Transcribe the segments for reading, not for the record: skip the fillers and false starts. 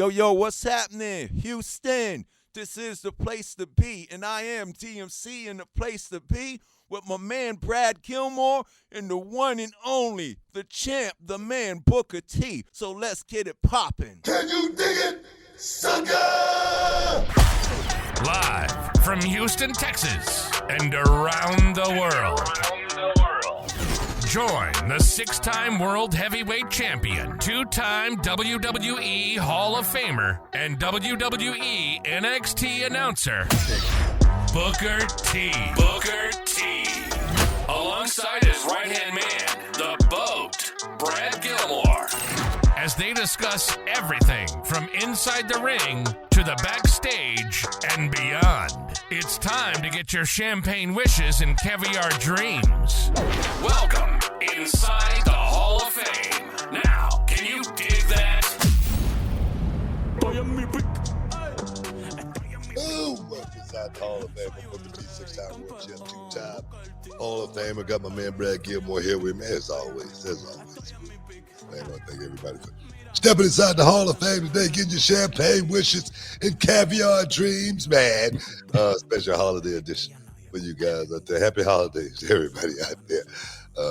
Yo, what's happening? Houston, this is the place to be, and I am DMC in the place to be with my man Brad Gilmore and the one and only, the champ, the man Booker T. So let's get it poppin'. Can you dig it, sucker? Live from Houston, Texas, and around the world. Join the six-time World Heavyweight Champion, two-time WWE Hall of Famer, and WWE NXT announcer, Booker T. Booker T. Alongside his right-hand man, the BOAT, Brad Gilmore, as they discuss everything from inside the ring to the backstage and beyond. It's time to get your champagne wishes and caviar dreams. Welcome inside the Hall of Fame. Now, can you dig that? Ooh, welcome inside the Hall of Fame. I'm Booker T, six-time world champ, two-time Hall of Famer. Got my man Brad Gilmore here with me, as always. Man, I want to thank everybody for stepping inside the Hall of Fame today, getting your champagne wishes and caviar dreams, man. Special holiday edition for you guys out there. Happy holidays to everybody out there.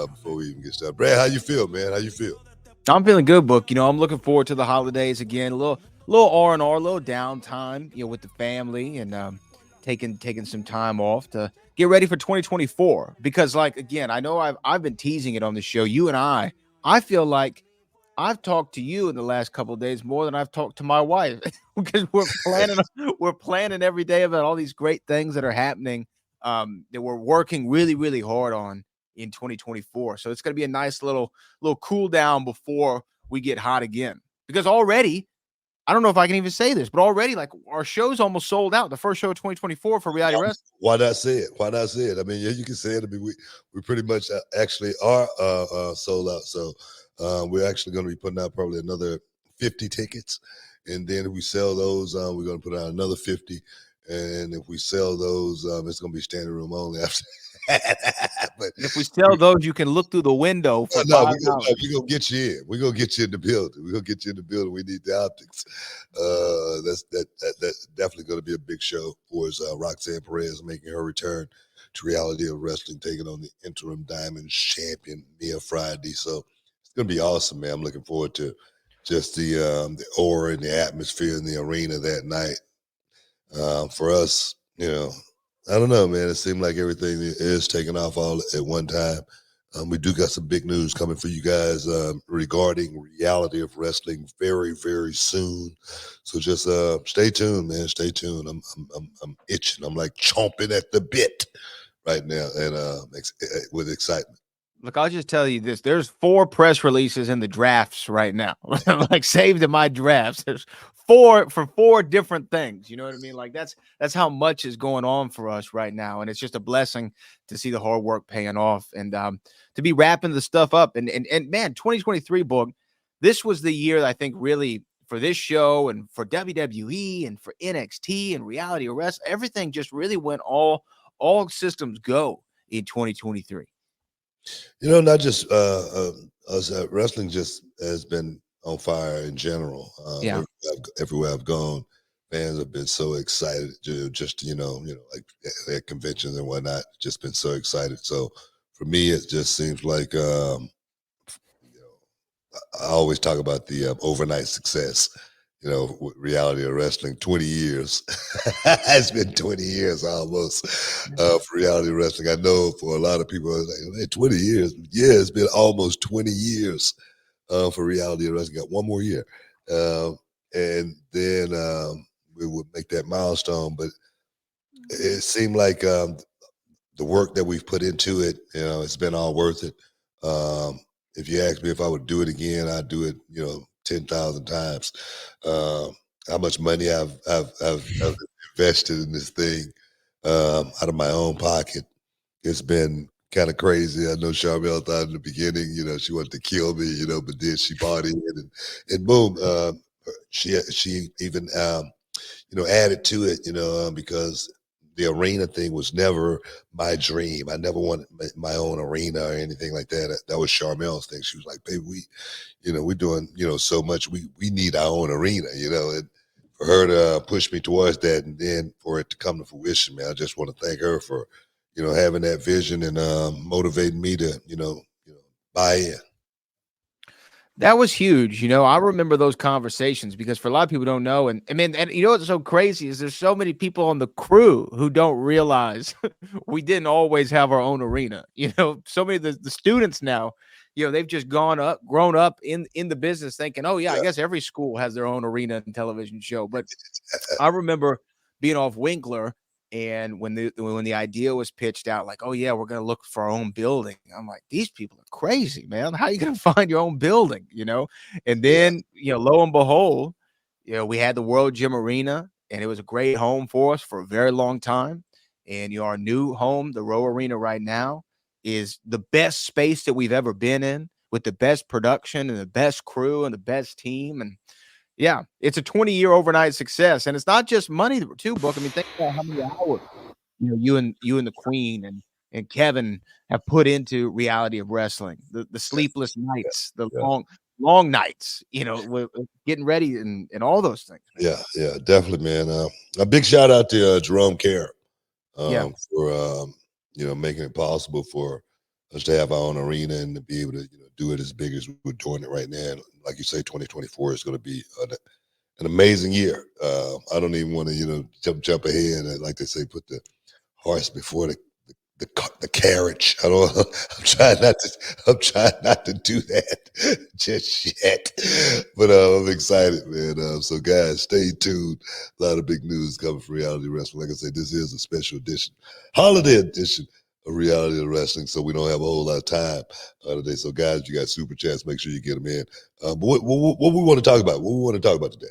Before we even get started, Brad, how you feel, man? How you feel? I'm feeling good, Book. I'm looking forward to the holidays again. A little R&R, a little downtime, with the family, and taking some time off to get ready for 2024. Because, again, I know I've been teasing it on the show. You and I feel like I've talked to you in the last couple of days more than I've talked to my wife because we're planning every day about all these great things that are happening that we're working really, really hard on in 2024. So it's going to be a nice little cool down before we get hot again. Because already, I don't know if I can even say this, but already our show's almost sold out. The first show of 2024 for Reality Wrestling. Why not say it? I mean, yeah, you can say it. I mean, we pretty much actually are sold out. So we're actually going to be putting out probably another 50 tickets. And then if we sell those, we're going to put out another 50. And if we sell those, it's going to be standing room only after. But if we sell those, you can look through the window for $5. We're going to get you in. We're going to get you in the building. We need the optics. That's definitely going to be a big show for us. Roxanne Perez making her return to Reality of Wrestling, taking on the interim Diamond champion, Mia Friday. So it's going to be awesome, man. I'm looking forward to just the aura and the atmosphere in the arena that night. For us, I don't know, man. It seemed like everything is taking off all at one time. We do got some big news coming for you guys regarding Reality of Wrestling very, very soon. So just stay tuned, man. Stay tuned. I'm itching. I'm like chomping at the bit right now, and with excitement. Look, I'll just tell you this. There's 4 press releases in the drafts right now, saved in my drafts. There's 4 for 4 different things. You know what I mean? That's how much is going on for us right now. And it's just a blessing to see the hard work paying off and to be wrapping the stuff up. And man, 2023, Book, this was the year that I think really for this show and for WWE and for NXT and Reality of Wrestling, everything just really went all systems go in 2023. Not just us. Wrestling just has been on fire in general. Everywhere I've gone, fans have been so excited. Just like at conventions and whatnot, just been so excited. So for me, it just seems like I always talk about the overnight success. With Reality of Wrestling, 20 years. It's been 20 years almost for Reality of Wrestling. I know for a lot of people, it's like, hey, 20 years. Yeah, it's been almost 20 years for Reality of Wrestling. Got one more year. And then we would make that milestone. But it seemed like the work that we've put into it, it's been all worth it. If you ask me if I would do it again, I'd do it, 10,000 times. How much money I've invested in this thing out of my own pocket. It's been kind of crazy. I know Charmel thought in the beginning, she wanted to kill me, but then she bought in and boom, she even added to it, because the arena thing was never my dream. I never wanted my own arena or anything like that. That was Charmel's thing. She was like, baby, we're doing, so much. We need our own arena, and for her to push me towards that and then for it to come to fruition, man, I just want to thank her for, having that vision and motivating me to, buy in. That was huge. I remember those conversations because for a lot of people don't know. And I mean, and what's so crazy is there's so many people on the crew who don't realize we didn't always have our own arena. So many of the students now, they've just grown up in the business thinking, oh yeah, I guess every school has their own arena and television show. But I remember being off Winkler, and when the idea was pitched out, like, oh yeah, we're gonna look for our own building. I'm like, these people are crazy, man. How are you gonna find your own building? And then lo and behold, we had the World Gym Arena, and it was a great home for us for a very long time. And our new home, the Row Arena, right now, is the best space that we've ever been in, with the best production and the best crew and the best team. And yeah, it's a 20-year overnight success, and it's not just money too, Book. I mean, think about how many hours you and the Queen and Kevin have put into reality of wrestling. The sleepless nights, the long nights, with getting ready and all those things. Man. Yeah, definitely, man. A big shout out to Jerome Kerr for making it possible for us to have our own arena and to be able to do it as big as we're doing it right now. And like you say, 2024 is going to be an amazing year. I don't even want to jump ahead and, like they say, put the horse before the carriage. I'm trying not to do that just yet. But I'm excited, man. So guys, stay tuned. A lot of big news coming from Reality Wrestling. Like I said, this is a special edition, holiday edition of Reality Wrestling. So we don't have a whole lot of time today. So guys, you got super chats. Make sure you get them in. But what we want to talk about? What we want to talk about today?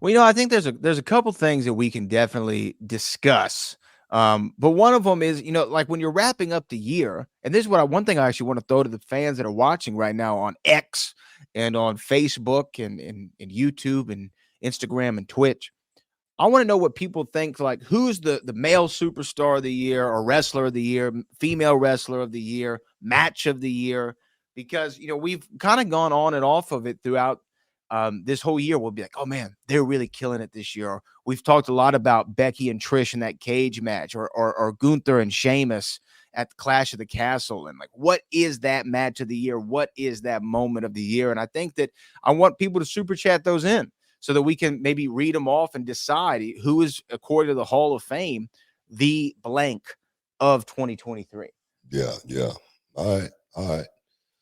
Well, I think there's a couple things that we can definitely discuss. But one of them is, like when you're wrapping up the year, and this is one thing I actually want to throw to the fans that are watching right now on X and on Facebook and YouTube and Instagram and Twitch. I want to know what people think, like who's the male superstar of the year or wrestler of the year, female wrestler of the year, match of the year, because, we've kind of gone on and off of it throughout this whole year. We'll be like, oh man, they're really killing it this year. We've talked a lot about Becky and Trish in that cage match, or Gunther and Sheamus at the Clash of the Castle. And like, what is that match of the year? What is that moment of the year? And I think that I want people to super chat those in so that we can maybe read them off and decide who is, according to the Hall of Fame, the blank of 2023. Yeah. All right.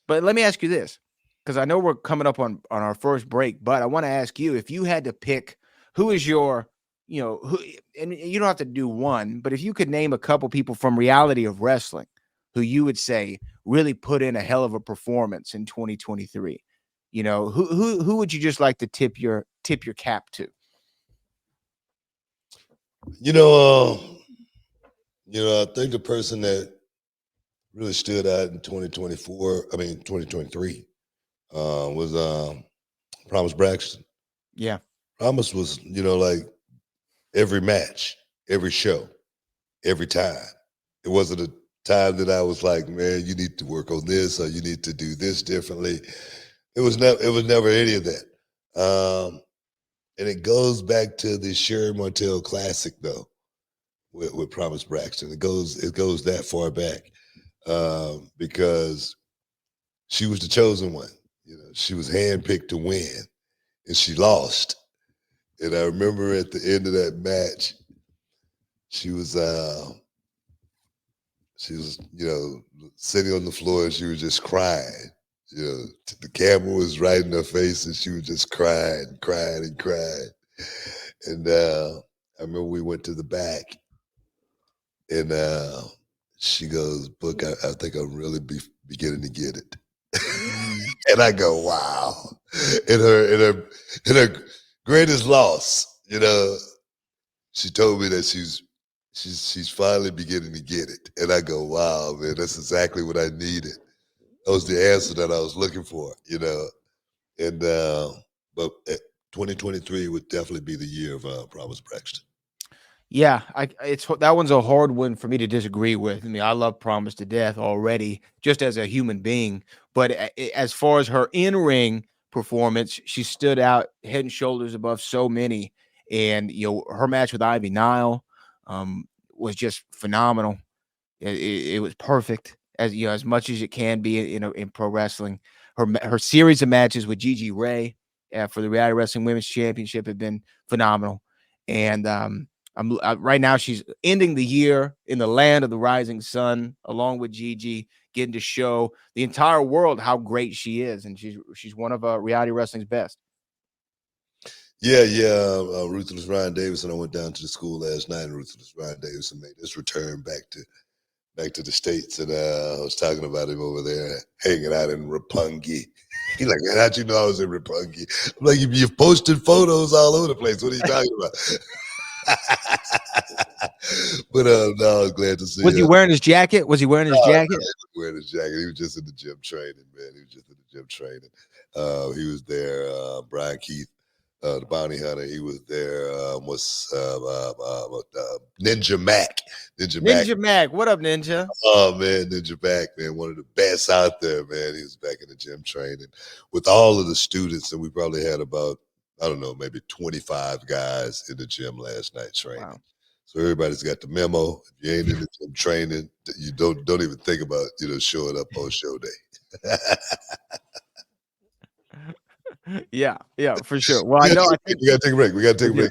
But let me ask you this, because I know we're coming up on our first break, but I want to ask you, if you had to pick who is your, who, and you don't have to do one, but if you could name a couple people from reality of wrestling who you would say really put in a hell of a performance in 2023, who would you just like to tip your cap to? I think the person that really stood out in 2023, was Promise Braxton. Yeah. Promise was, like every match, every show, every time. It wasn't a time that I was like, man, you need to work on this or you need to do this differently. It was never any of that. And it goes back to the Sherry Martel Classic though, with Promise Braxton. It goes that far back. Because she was the chosen one. She was handpicked to win, and she lost. And I remember at the end of that match, she was sitting on the floor and she was just crying. The camera was right in her face, and she was just crying. And I remember we went to the back, and she goes, "Book, I think I'm really beginning to get it." And I go, wow. In her greatest loss, she told me that she's finally beginning to get it. And I go, wow, man, that's exactly what I needed. That was the answer that I was looking for, And but 2023 would definitely be the year of Promise Braxton. Yeah, that one's a hard one for me to disagree with. I mean, I love Promise to death already, just as a human being. But as far as her in-ring performance, she stood out head and shoulders above so many. And her match with Ivy Nile was just phenomenal. It was perfect, as much as it can be in pro wrestling. Her series of matches with Gigi Ray for the Reality Wrestling Women's Championship have been phenomenal. And right now she's ending the year in the land of the rising sun, along with Gigi, getting to show the entire world how great she is, and she's one of reality wrestling's best. Yeah. Ruthless Ryan Davison. I went down to the school last night, and Ruthless Ryan Davison made his return back to the States, and I was talking about him over there hanging out in Roppongi. He's like, man, how'd you know I was in Roppongi? I'm like, you've posted photos all over the place. What are you talking about? But no, I was glad to see him. Was he wearing his jacket? He wearing his jacket. He was just in the gym training, man. He was there. Brian Keith, the bounty hunter, he was there. Ninja Mac. Ninja Mac. What up, Ninja? Oh, man, Ninja Mac, man, one of the best out there, man. He was back in the gym training with all of the students, and we probably had about, I don't know, maybe 25 guys in the gym last night training. Wow. So everybody's got the memo. If you ain't in the gym training, you don't even think about, showing up on show day. Yeah, for sure. Well, I think we got to take a break.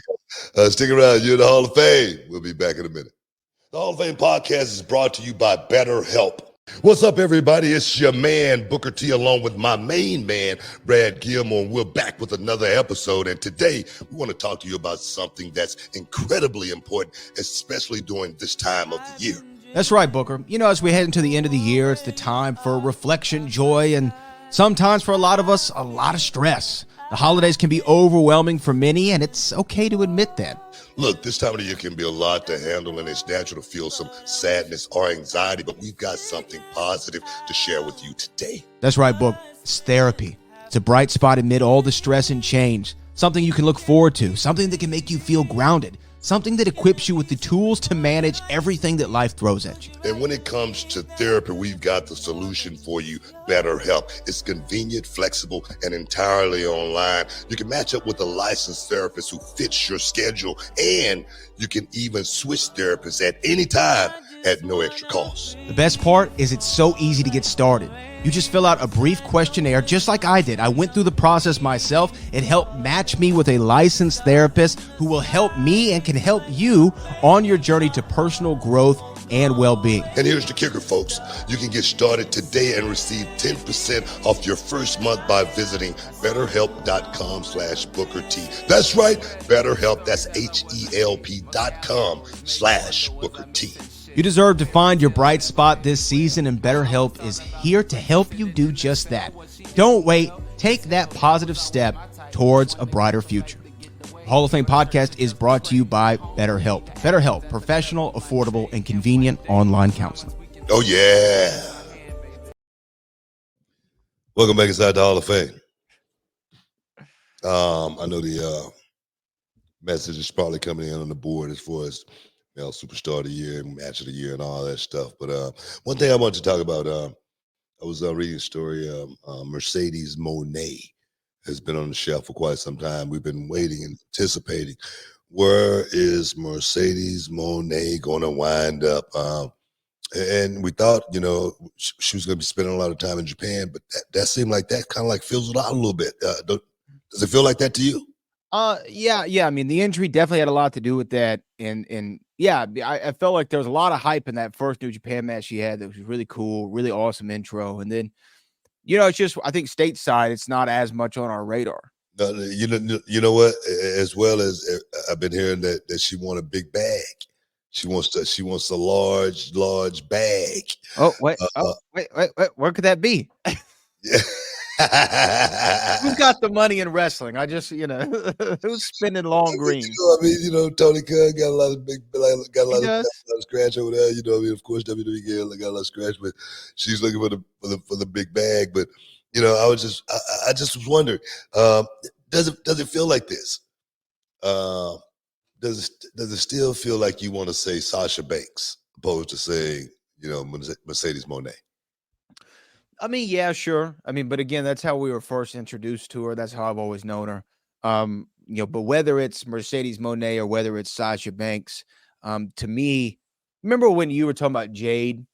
Stick around. You're in the Hall of Fame. We'll be back in a minute. The Hall of Fame podcast is brought to you by BetterHelp. What's up, everybody? It's your man, Booker T, along with my main man, Brad Gilmore. We're back with another episode, and today we want to talk to you about something that's incredibly important, especially during this time of the year. That's right, Booker. As we head into the end of the year, it's the time for reflection, joy, and sometimes for a lot of us, a lot of stress. The holidays can be overwhelming for many, and it's okay to admit that. Look, this time of the year can be a lot to handle, and it's natural to feel some sadness or anxiety, but we've got something positive to share with you today. That's right, Book. It's therapy. It's a bright spot amid all the stress and change, something you can look forward to, something that can make you feel grounded, something that equips you with the tools to manage everything that life throws at you. And when it comes to therapy, we've got the solution for you, BetterHelp. It's convenient, flexible, and entirely online. You can match up with a licensed therapist who fits your schedule, and you can even switch therapists at any time at no extra cost. The best part is it's so easy to get started. You just fill out a brief questionnaire just like I did. I went through the process myself. It helped match me with a licensed therapist who will help me and can help you on your journey to personal growth and well-being. And here's the kicker, folks. You can get started today and receive 10% off your first month by visiting BetterHelp.com/Booker T. That's right, BetterHelp. That's HELP.com/Booker T. You deserve to find your bright spot this season, and BetterHelp is here to help you do just that. Don't wait. Take that positive step towards a brighter future. Hall of Fame podcast is brought to you by BetterHelp. BetterHelp, professional, affordable, and convenient online counseling. Oh, yeah. Welcome back inside the Hall of Fame. I know the message is probably coming in on the board as far as Superstar of the Year, Match of the Year, and all that stuff. But one thing I wanted to talk about, I was reading a story. Mercedes Moné has been on the shelf for quite some time. We've been waiting and anticipating. Where is Mercedes Moné going to wind up? And we thought, she was going to be spending a lot of time in Japan, but that seemed like that kind of like fizzled out a little bit. Does it feel like that to you? Yeah. I mean, the injury definitely had a lot to do with that. And yeah, I felt like there was a lot of hype in that first New Japan match she had. That was really cool, really awesome intro. And then, it's just, I think stateside, it's not as much on our radar. You know what? As well as I've been hearing that she wants a big bag. She wants a large bag. Oh, wait. Wait. Where could that be? Yeah. Who's got the money in wrestling? I just, who's spending long green? Tony Khan got a lot of scratch over there. Of course, WWE got a lot of scratch, but she's looking for the big bag. But I just was wondering, does it feel like this? does it still feel like you want to say Sasha Banks opposed to saying, Mercedes Moné? I mean, yeah, sure. I mean, but again, that's how we were first introduced to her. That's how I've always known her. But whether it's Mercedes Moné or whether it's Sasha Banks, to me, remember when you were talking about Jade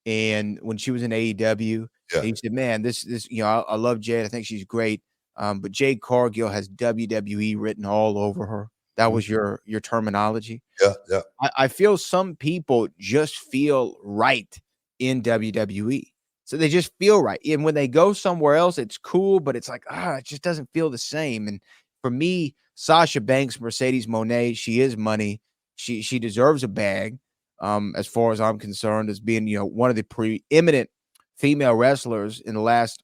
and when she was in AEW, Yeah. and you said, "Man, this, I love Jade. I think she's great." But Jade Cargill has WWE written all over her. That was your terminology. Yeah, yeah. I feel some people just feel right in WWE. So they just feel right. And when they go somewhere else, it's cool, but it's like, it just doesn't feel the same. And for me, Sasha Banks, Mercedes Moné, she is money. She deserves a bag, as far as I'm concerned, as being, one of the preeminent female wrestlers in the last,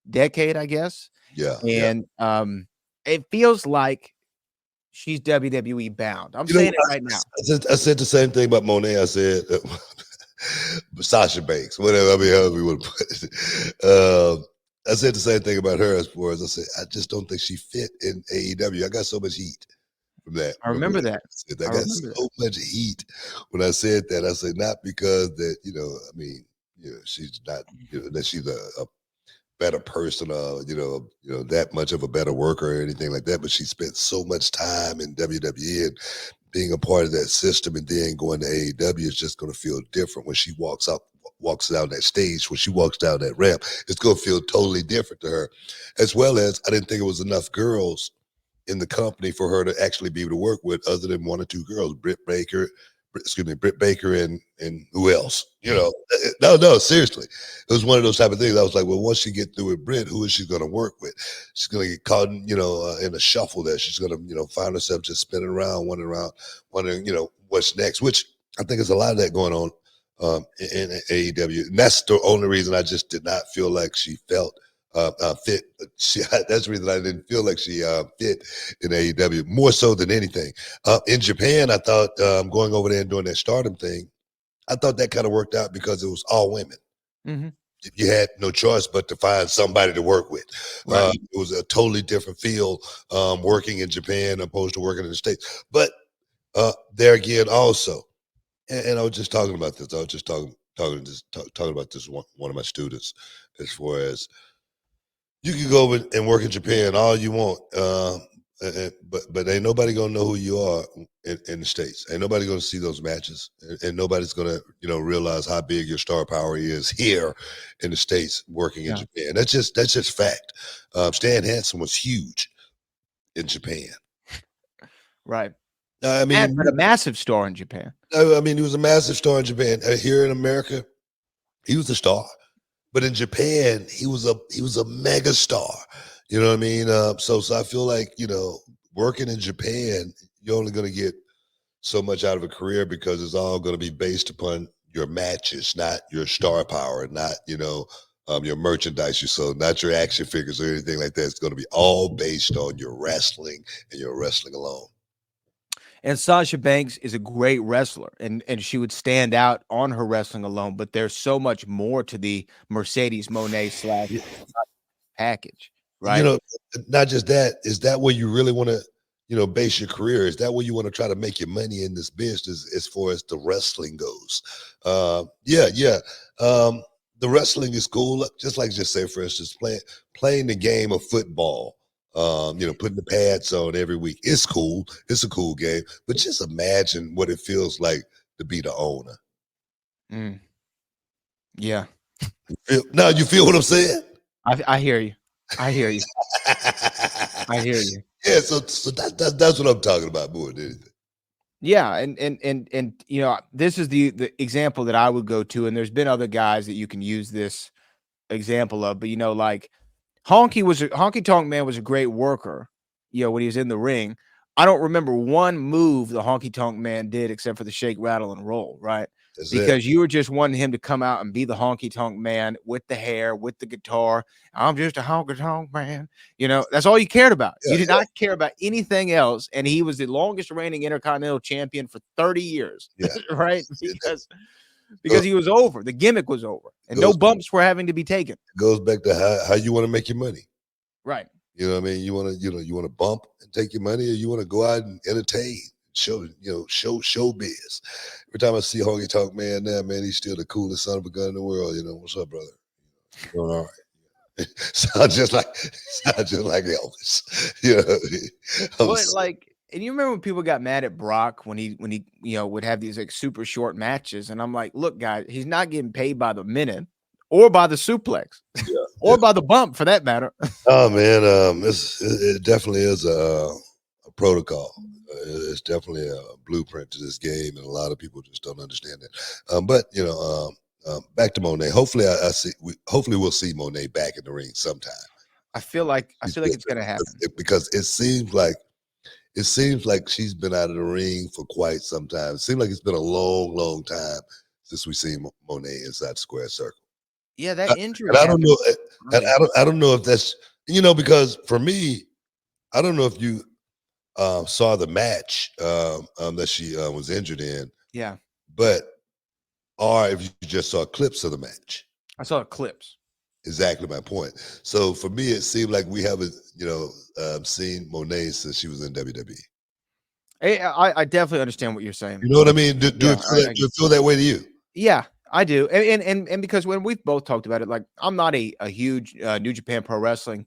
decade, I guess. Yeah. And it feels like she's WWE bound. I'm saying it right now. I said the same thing about Monet. I said Sasha Banks, whatever. I mean, however you want to put it. I said the same thing about her as far as I said, I just don't think she fit in AEW. I got so much heat from that. I remember that. I got so much heat when I said that. I said, not because that, she's not, that she's a better person, that much of a better worker or anything like that. But she spent so much time in WWE and being a part of that system, and then going to AEW is just going to feel different when she walks down that stage, when she walks down that ramp. It's going to feel totally different to her. As well as, I didn't think it was enough girls in the company for her to actually be able to work with, other than one or two girls, Britt Baker and who else? No, seriously. It was one of those type of things. I was like, well, once she get through with Britt, who is she going to work with? She's going to get caught in, in a shuffle there. She's going to, find herself just spinning around, wondering, what's next, which I think is a lot of that going on in AEW. And that's the only reason I just did not feel like she felt fit. That's the reason I didn't feel like she fit in AEW more so than anything. In Japan, I thought going over there and doing that Stardom thing, I thought that kind of worked out because it was all women. Mm-hmm. You had no choice but to find somebody to work with. Right. It was a totally different feel working in Japan opposed to working in the States. But there again, also, and I was just talking about this. I was just talking about this one of my students, as far as, you can go and work in Japan all you want, but ain't nobody gonna know who you are in the States. Ain't nobody gonna see those matches, and nobody's gonna realize how big your star power is here in the States working in Japan. That's just fact. Stan Hansen was huge in Japan, right? I mean, but a massive star in Japan. I mean, he was a massive star in Japan. Here in America, he was a star. But in Japan, he was a mega star. You know what I mean? So I feel like, working in Japan, you're only going to get so much out of a career because it's all going to be based upon your matches, not your star power, not, your merchandise you sold, not your action figures or anything like that. It's going to be all based on your wrestling and your wrestling alone. And Sasha Banks is a great wrestler, and she would stand out on her wrestling alone. But there's so much more to the Mercedes Moné / package, right? Not just that. Is that where you really want to, base your career? Is that where you want to try to make your money in this business as far as the wrestling goes? Yeah. The wrestling is cool. Just say, for instance, playing the game of football. Putting the pads on every week. It's cool. It's a cool game. But just imagine what it feels like to be the owner. Yeah. Now you feel what I'm saying? I hear you. I hear you. Yeah, so that's what I'm talking about more than anything. Yeah, and this is the example that I would go to, and there's been other guys that you can use this example of, but like Honky Tonk Man was a great worker, when he was in the ring. I don't remember one move the Honky Tonk Man did except for the shake, rattle, and roll, right? Because you were just wanting him to come out and be the Honky Tonk Man with the hair, with the guitar. I'm just a Honky Tonk Man. That's all you cared about. You did not care about anything else. And he was the longest reigning Intercontinental Champion for 30 years, right? Because he was over. The gimmick was over. And no bumps were having to be taken. It goes back to how you want to make your money. Right. You know what I mean? You want to bump and take your money, or you want to go out and entertain, showbiz. Every time I see Honky Tonk Man now, man, he's still the coolest son of a gun in the world. What's up, brother? Doing all right. Sound just like Elvis. But like, and you remember when people got mad at Brock when he would have these like super short matches, and I'm like, look, guys, he's not getting paid by the minute or by the suplex, or by the bump for that matter. Oh man, it definitely is a protocol. It's definitely a blueprint to this game, and a lot of people just don't understand that. But back to Monet. Hopefully, hopefully we'll see Monet back in the ring sometime. I feel like it's gonna happen because it seems like she's been out of the ring for quite some time. It seems like it's been a long time since we've seen Monet inside the square circle. Yeah, that injury. And I don't know. I don't know if that's because for me, I don't know if you saw the match that she was injured in. Yeah, or if you just saw clips of the match. I saw clips. Exactly my point. So for me, it seemed like we haven't, seen Monet since she was in WWE. Hey, I definitely understand what you're saying. You know what I mean? Do it feel that way to you? Yeah, I do. And because when we've both talked about it, like I'm not a huge New Japan Pro Wrestling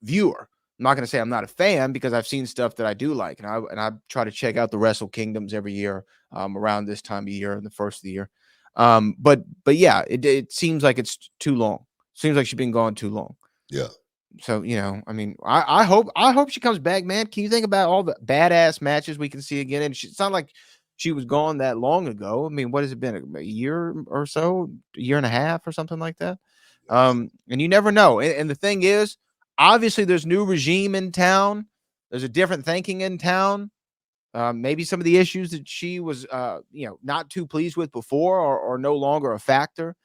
viewer. I'm not going to say I'm not a fan because I've seen stuff that I do like, and I try to check out the Wrestle Kingdoms every year around this time of year, in the first of the year. But yeah, it seems like it's too long. Seems like she's been gone too long. Yeah. So I mean, I hope she comes back, man. Can you think about all the badass matches we can see again? And it's not like she was gone that long ago. I mean, what has it been? A year or so, a year and a half or something like that. And you never know. And the thing is, obviously, there's new regime in town. There's a different thinking in town. Maybe some of the issues that she was, not too pleased with before are no longer a factor.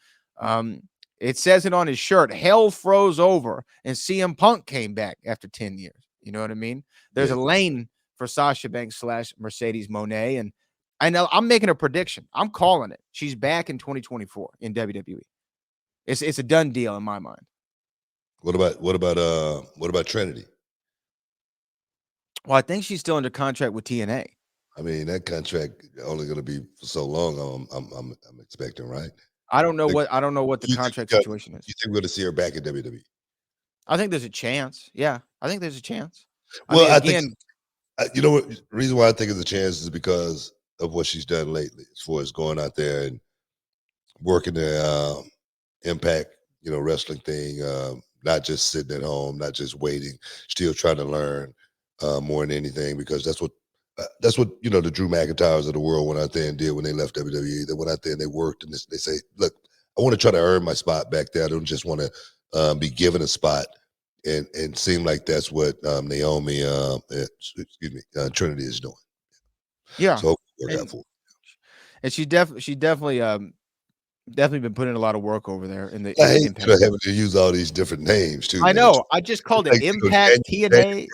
It says it on his shirt. Hell froze over, and CM Punk came back after 10 years. You know what I mean? There's a lane for Sasha Banks / Mercedes Moné, and I know I'm making a prediction. I'm calling it. She's back in 2024 in WWE. It's a done deal in my mind. What about Trinity? Well, I think she's still under contract with TNA. I mean, that contract only going to be for so long. I'm expecting, right? I don't know what the contract situation is. You think we're going to see her back in WWE? I think there's a chance. Yeah, I think there's a chance. Well, I think the reason why I think there's a chance is because of what she's done lately, as far as going out there and working the Impact, wrestling thing. Not just sitting at home, not just waiting, still trying to learn more than anything, because that's what the Drew McIntyres of the world went out there and did when they left WWE. They went out there and they worked, and they say, look, I want to try to earn my spot back there. I don't just want to be given a spot. And seem like that's what Naomi, Trinity is doing. Yeah. So work out for her. And she definitely been putting in a lot of work over there in the Impact. Having to use all these different names too. I know. I just called it Impact, TNA.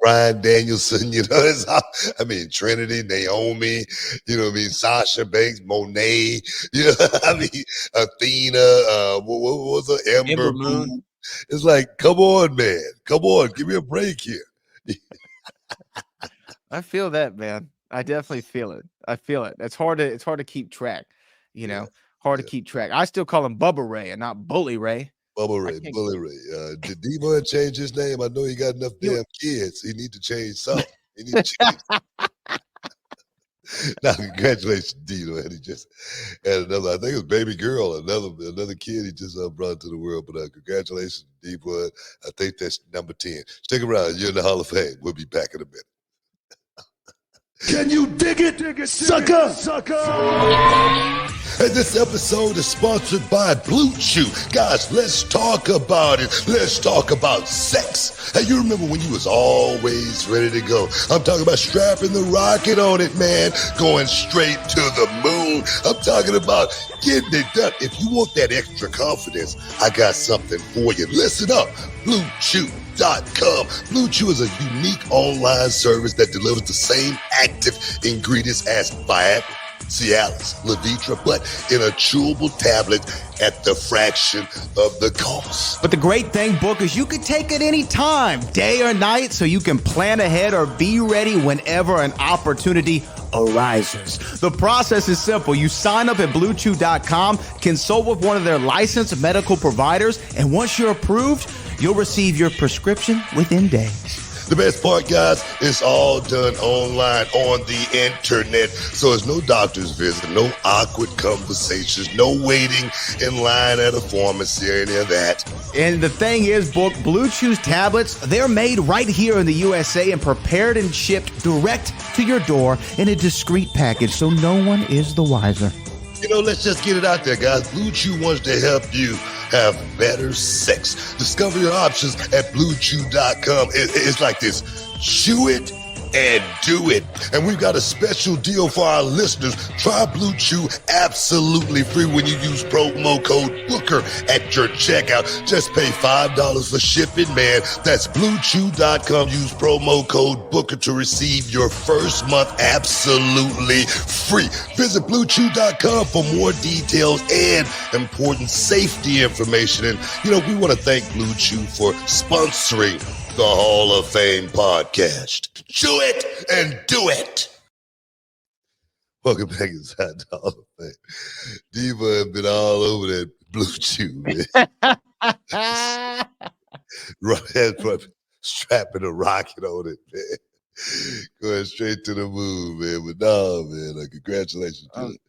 Brian Danielson, I mean, Trinity, Naomi, Sasha Banks, Monet, Athena, what was her? Ember Moon. It's like, come on, man. Come on, give me a break here. I feel that, man. I definitely feel it. I feel it. It's hard to keep track, Hard to keep track. I still call him Bubba Ray and not Bully Ray. Bully Ray. Did Debo change his name? I know he got enough damn kids. He need to change something. He need to change. Now, congratulations, Dino. And he just had another, I think it was baby girl, another kid he just brought to the world. But congratulations, D-Bud. I think that's number 10. Stick around. You're in the Hall of Fame. We'll be back in a minute. Can you dig it, sucker? And this episode is sponsored by Blue Chew. Guys, let's talk about it. Let's talk about sex. Hey, you remember when you was always ready to go? I'm talking about strapping the rocket on it, man. Going straight to the moon. I'm talking about getting it done. If you want that extra confidence, I got something for you. Listen up. BlueChew.com. Blue Chew is a unique online service that delivers the same active ingredients as Cialis, Levitra, but in a chewable tablet at the fraction of the cost. But the great thing, Book, is you can take it any time, day or night, so you can plan ahead or be ready whenever an opportunity arises. The process is simple. You sign up at BlueChew.com, consult with one of their licensed medical providers, and once you're approved, you'll receive your prescription within days. The best part, guys, it's all done online on the internet. So it's no doctor's visit, no awkward conversations, no waiting in line at a pharmacy or any of that. And the thing is, Book, Blue Chew's tablets, they're made right here in the USA and prepared and shipped direct to your door in a discreet package, so no one is the wiser. You know, let's just get it out there, guys. Blue Chew wants to help you have better sex. Discover your options at BlueChew.com. It's like this. Chew it and do it. And we've got a special deal for our listeners. Try Blue Chew absolutely free when you use promo code Booker at your checkout. Just pay $5 for shipping, man. That's BlueChew.com. Use promo code Booker to receive your first month absolutely free. Visit BlueChew.com for more details and important safety information. And, you know, we want to thank Blue Chew for sponsoring the Hall of Fame podcast. Chew it and do it. Welcome back inside the Hall of Fame. Diva has been all over that Blue Chew, man. Strapping a rocket on it, man. Going straight to the moon, man. But no, man, congratulations to it.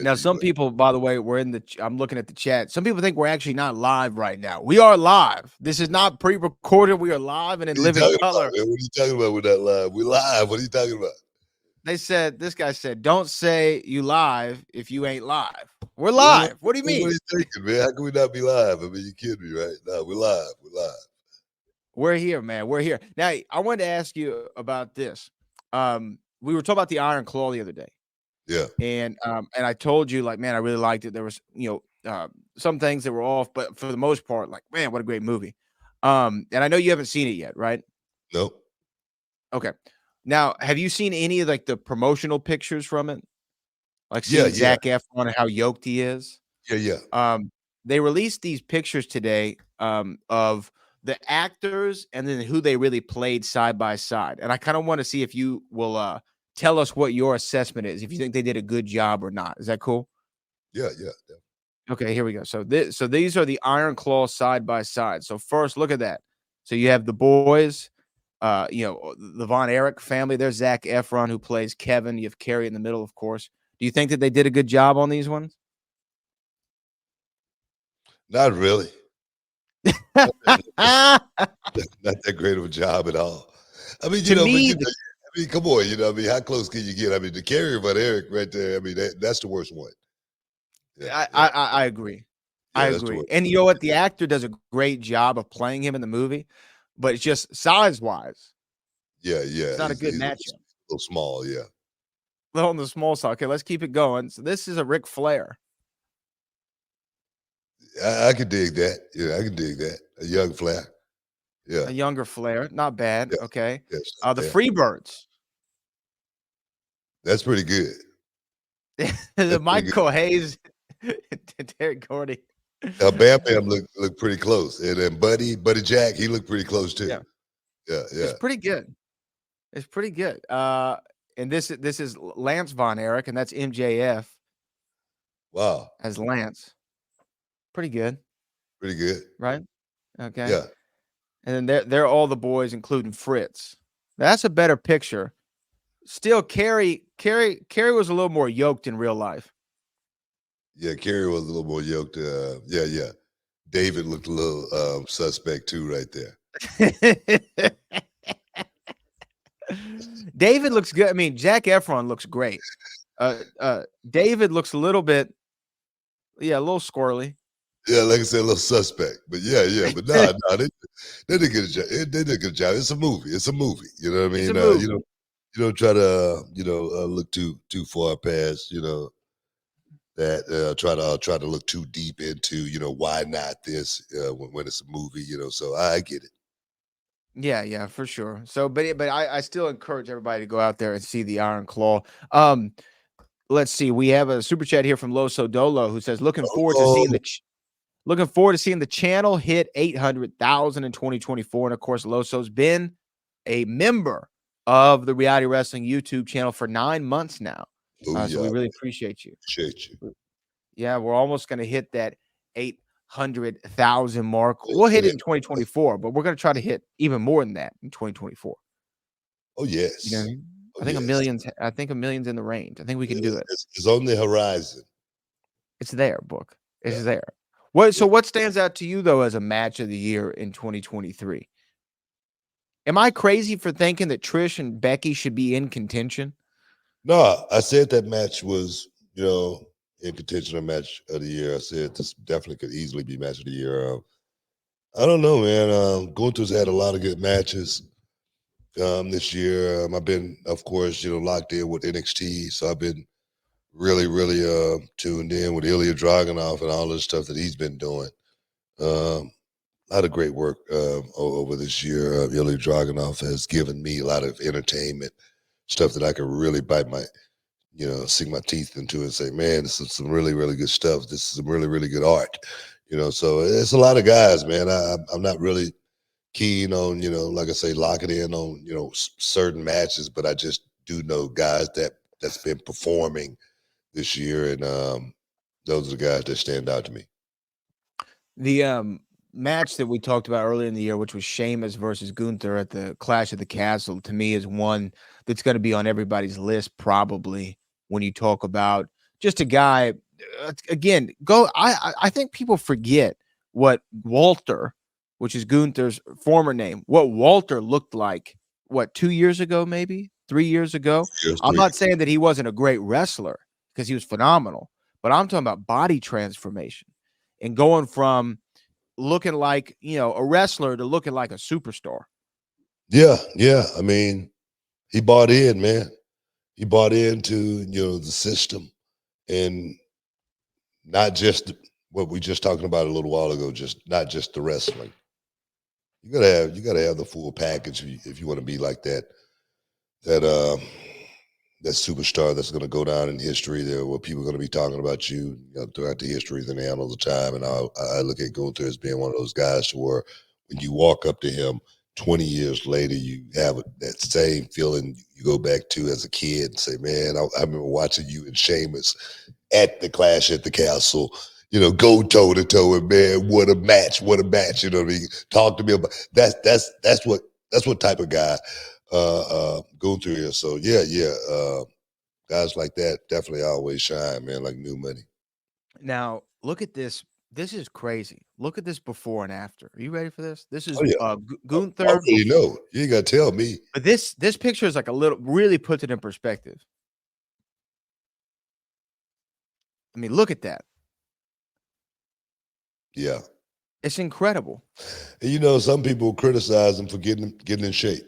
Now, some people, by the way, I'm looking at the chat. Some people think we're actually not live right now. We are live. This is not pre-recorded. We are live and in living color. What are you talking about? We're not live. We're live. What are you talking about? This guy said, don't say you live if you ain't live. We're live. What do you mean? What are you thinking, man? How can we not be live? I mean, you kidding me, right? No, we're live. We're live. We're here, man. We're here. Now, I wanted to ask you about this. We were talking about the Iron Claw the other day. Yeah. And I told you, like, man, I really liked it. There was, some things that were off, but for the most part, like, man, what a great movie. And I know you haven't seen it yet, right? Nope. Okay. Now, have you seen any of like the promotional pictures from it? Like seeing Zac Efron and how yoked he is? Yeah. They released these pictures today of the actors and then who they really played side by side. And I kind of want to see if you will tell us what your assessment is, if you think they did a good job or not. Is that cool? Yeah. Okay, here we go. So these are the Iron Claw side by side. So first, look at that. So you have the boys, the Von Erich family. There's Zac Efron, who plays Kevin. You have Carrie in the middle, of course. Do you think that they did a good job on these ones? Not really. Not that great of a job at all. I mean, come on, how close can you get? I mean, the Carrie Von Erich right there, I mean, that's the worst one. Yeah, I agree. I agree. And you know what? The actor does a great job of playing him in the movie, but it's just size-wise. Yeah. It's not a good matchup. A little small, yeah. A little on the small side. Okay, let's keep it going. So this is a Ric Flair. I could dig that. Yeah, I can dig that. A young Flair. Yeah. A younger Flair. Not bad. Yeah. Okay. Yes, the Freebirds. That's pretty good. The Michael Hayes, Derek Gordy. Bam Bam looked pretty close. And then Buddy Jack, he looked pretty close too. Yeah. It's pretty good. It's pretty good. And this is Lance Von Erich, and that's MJF. Wow. As Lance. Pretty good. Pretty good. Right? Okay. Yeah. And then they're all the boys, including Fritz. That's a better picture. Still, Carrie was a little more yoked in real life. Yeah, Carrie was a little more yoked. Yeah. David looked a little suspect too, right there. David looks good. I mean, Zac Efron looks great. David looks a little bit, a little squirrely. Yeah, like I said, a little suspect. But yeah. But no, they did a good job. They did a good job. It's a movie. You know what I mean? You don't try to look too far past that. Try to look too deep into why not this when it's a movie. So I get it. Yeah, for sure. So, but I still encourage everybody to go out there and see the Iron Claw. let's see. We have a super chat here from Loso Dolo who says, looking forward to seeing the channel hit 800,000 in 2024. And of course, Loso's been a member of the Reality Wrestling YouTube channel for 9 months now. So we really appreciate you. Appreciate you. Yeah, we're almost going to hit that 800,000 mark. We'll hit it in 2024, but we're going to try to hit even more than that in 2024. Oh, yes. You know what I mean? I think a million's in the range. I think we can do it. It's on the horizon. It's there, Book. It's there. So what stands out to you, though, as a match of the year in 2023? Am I crazy for thinking that Trish and Becky should be in contention? No, I said that match was, in contention of match of the year. I said this definitely could easily be match of the year. I don't know, man. Gunther's had a lot of good matches this year. I've been, of course, locked in with NXT, so I've been really, really tuned in with Ilya Dragunov and all the stuff that he's been doing. A lot of great work over this year. Ilya Dragunov has given me a lot of entertainment, stuff that I could really sink my teeth into and say, man, this is some really, really good stuff. This is some really, really good art. So it's a lot of guys, man. I'm not really keen on, like I say, locking in on, certain matches, but I just do know guys that's been performing this year, and those are the guys that stand out to me. The match that we talked about earlier in the year, which was Sheamus versus Gunther at the Clash of the Castle, to me is one that's going to be on everybody's list probably when you talk about just a guy. Again, I think people forget what Walter, which is Gunther's former name, what Walter looked like, 2 years ago, maybe 3 years ago. I'm not saying that he wasn't a great wrestler because he was phenomenal, but I'm talking about body transformation and going from looking like, a wrestler to looking like a superstar. Yeah. I mean, he bought in, man. He bought into, the system, and not just what we just talking about a little while ago, not just the wrestling. You gotta have the full package if you want to be like that superstar that's going to go down in history. There, where people are going to be talking about you, throughout the history of the name all the time. And I look at Gunther as being one of those guys to where when you walk up to him 20 years later, you have that same feeling you go back to as a kid and say, man, I remember watching you and Sheamus at the Clash at the Castle, go toe to toe, and man, what a match. You know what I mean? Talk to me about that's what type of guy Gunther is. So guys like that definitely always shine, man, like new money. Now look at this. This is crazy. Look at this before and after. Are you ready for this? This is Gunther. I really know. You ain't got to tell me. But this picture is like really puts it in perspective. I mean, look at that. Yeah. It's incredible. And some people criticize him for getting in shape.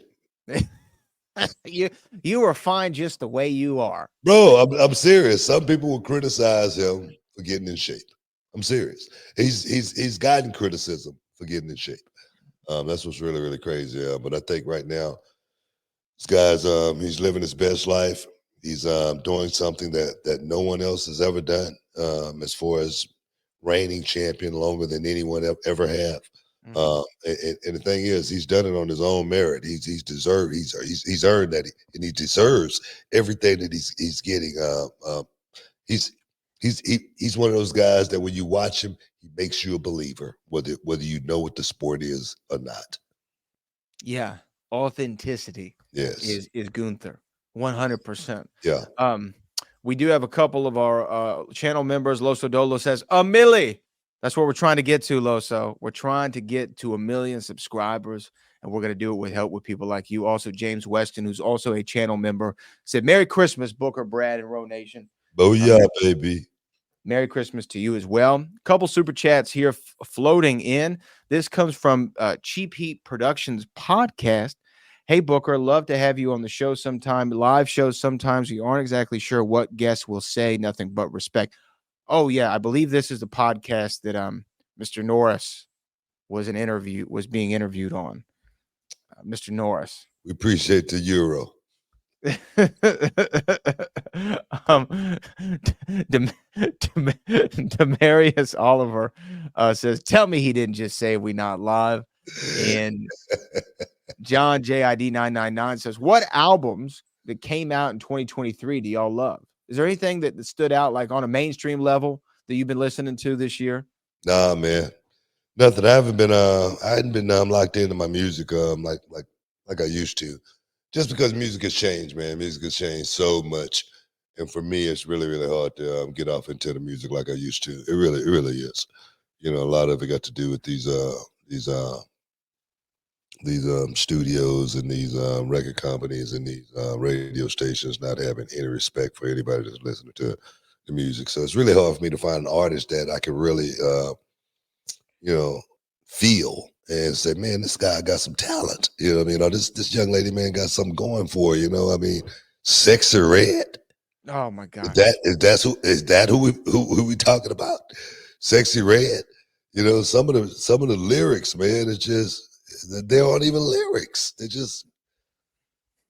You are fine just the way you are. Bro, I'm serious. Some people will criticize him for getting in shape. I'm serious. He's gotten criticism for getting in shape. That's what's really, really crazy. But I think right now, this guy's he's living his best life. He's doing something that no one else has ever done, as far as reigning champion longer than anyone ever have. And the thing is, he's done it on his own merit. He's earned that, and he deserves everything that he's getting. He's one of those guys that when you watch him, he makes you a believer, whether you know what the sport is or not. Yeah, authenticity. Yes, is Gunther, 100%. Yeah. We do have a couple of our channel members. Loso Dolo says a milli. That's what we're trying to get to, Loso. We're trying to get to 1 million subscribers, and we're going to do it with help with people like you. Also, James Weston, who's also a channel member, said, Merry Christmas, Booker, Brad, and Ro Nation. Oh, yeah, baby. Merry Christmas to you as well. Couple super chats here floating in. This comes from Cheap Heat Productions podcast. Hey, Booker, love to have you on the show sometime. Live shows sometimes we aren't exactly sure what guests will say. Nothing but respect. Oh, yeah, I believe this is the podcast that Mr. Norris was being interviewed on. Mr. Norris. We appreciate the euro. Demarius Oliver says, "Tell me he didn't just say we not live." And John JID 999 says, "What albums that came out in 2023 do y'all love? Is there anything that stood out like on a mainstream level that you've been listening to this year?" Nah, man, nothing. I hadn't been locked into my music like I used to, just because music has changed, man. Music has changed so much, and for me, it's really, really hard to get off into the music like I used to. It really is. You know, a lot of it got to do with these studios and these record companies and these radio stations not having any respect for anybody that's listening to the music. So it's really hard for me to find an artist that I can really, feel and say, man, this guy got some talent. You know what I mean? Or this young lady, man, got something going for her. You know what I mean? Sexy Red. Oh my God. Is that who we talking about? Sexy Red. You know, some of the lyrics, man, it's just, they aren't even lyrics. They're just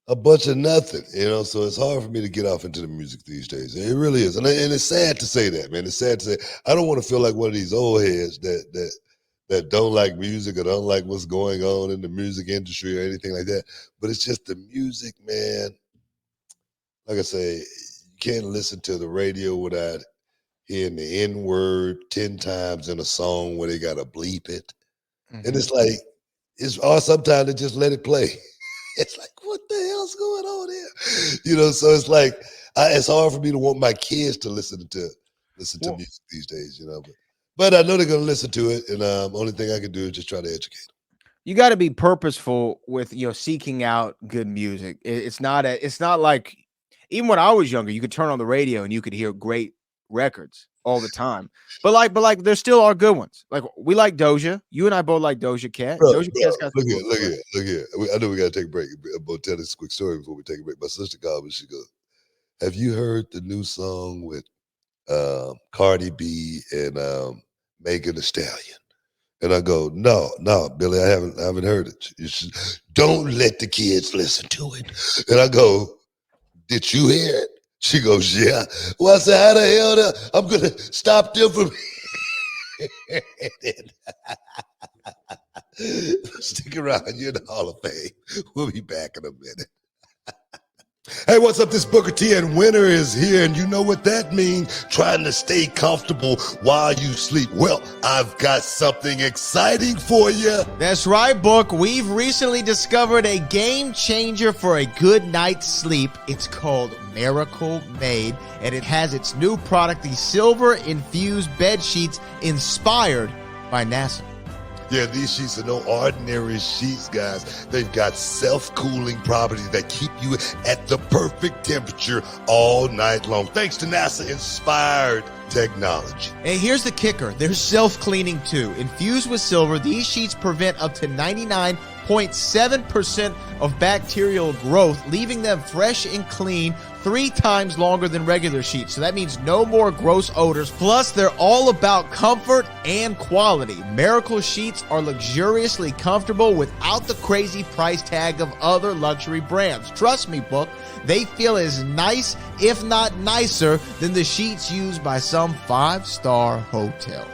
a bunch of nothing, you know. So it's hard for me to get off into the music these days. It really is, and it's sad to say that, man. It's sad to say. I don't want to feel like one of these old heads that don't like music or don't like what's going on in the music industry or anything like that. But it's just the music, man. Like I say, you can't listen to the radio without hearing the N-word 10 times in a song where they gotta bleep it, and it's like. Or sometimes they just let it play. It's like, what the hell's going on here? You know, so it's like, it's hard for me to want my kids to listen to music these days, you know. But I know they're going to listen to it, and only thing I can do is just try to educate them. You got to be purposeful with, seeking out good music. It's not like, even when I was younger, you could turn on the radio and you could hear great records all the time. But like there still are good ones. Like we like Doja. You and I both like Doja Cat. Doja Cat's got look here. I know we got to take a break. I'm going to tell this quick story before we take a break. My sister called me. She goes, "Have you heard the new song with Cardi B and Megan Thee Stallion?" And I go, no, Billy, I haven't heard it. You should, don't let the kids listen to it. And I go, "Did you hear it?" She goes, "Yeah." Well, I said, "How the hell I'm going to stop them from..." Stick around. You're in the Hall of Fame. We'll be back in a minute. Hey, what's up? This Booker T, and winter is here, and you know what that means, trying to stay comfortable while you sleep. Well, I've got something exciting for you. That's right, Book. We've recently discovered a game changer for a good night's sleep. It's called Miracle Made, and it has its new product, the silver-infused bed sheets inspired by NASA. Yeah, these sheets are no ordinary sheets, guys. They've got self-cooling properties that keep you at the perfect temperature all night long, thanks to NASA-inspired technology. And here's the kicker. They're self-cleaning too. Infused with silver, these sheets prevent up to 99.7% of bacterial growth, leaving them fresh and clean 3 times longer than regular sheets. So that means no more gross odors. Plus, they're all about comfort and quality. Miracle sheets are luxuriously comfortable without the crazy price tag of other luxury brands. Trust me, Book, they feel as nice, if not nicer, than the sheets used by some 5-star hotel.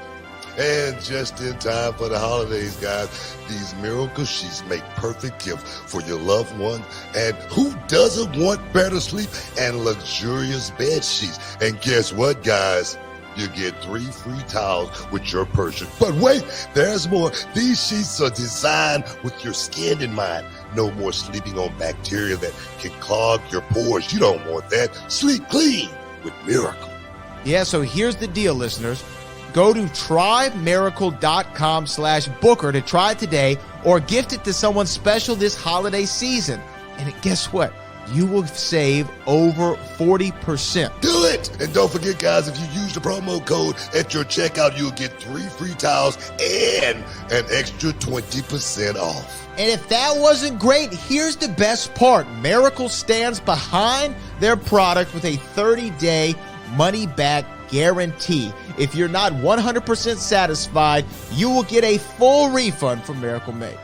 And just in time for the holidays, guys, these Miracle Sheets make perfect gifts for your loved ones. And who doesn't want better sleep and luxurious bed sheets? And guess what, guys? You get 3 free towels with your purchase. But wait, there's more. These sheets are designed with your skin in mind. No more sleeping on bacteria that can clog your pores. You don't want that. Sleep clean with Miracle. Yeah, so here's the deal, listeners. Go to trymiracle.com/Booker to try it today or gift it to someone special this holiday season. And guess what? You will save over 40%. Do it! And don't forget, guys, if you use the promo code at your checkout, you'll get 3 free towels and an extra 20% off. And if that wasn't great, here's the best part. Miracle stands behind their product with a 30-day money-back guarantee. If you're not 100% satisfied, you will get a full refund from Miracle Made.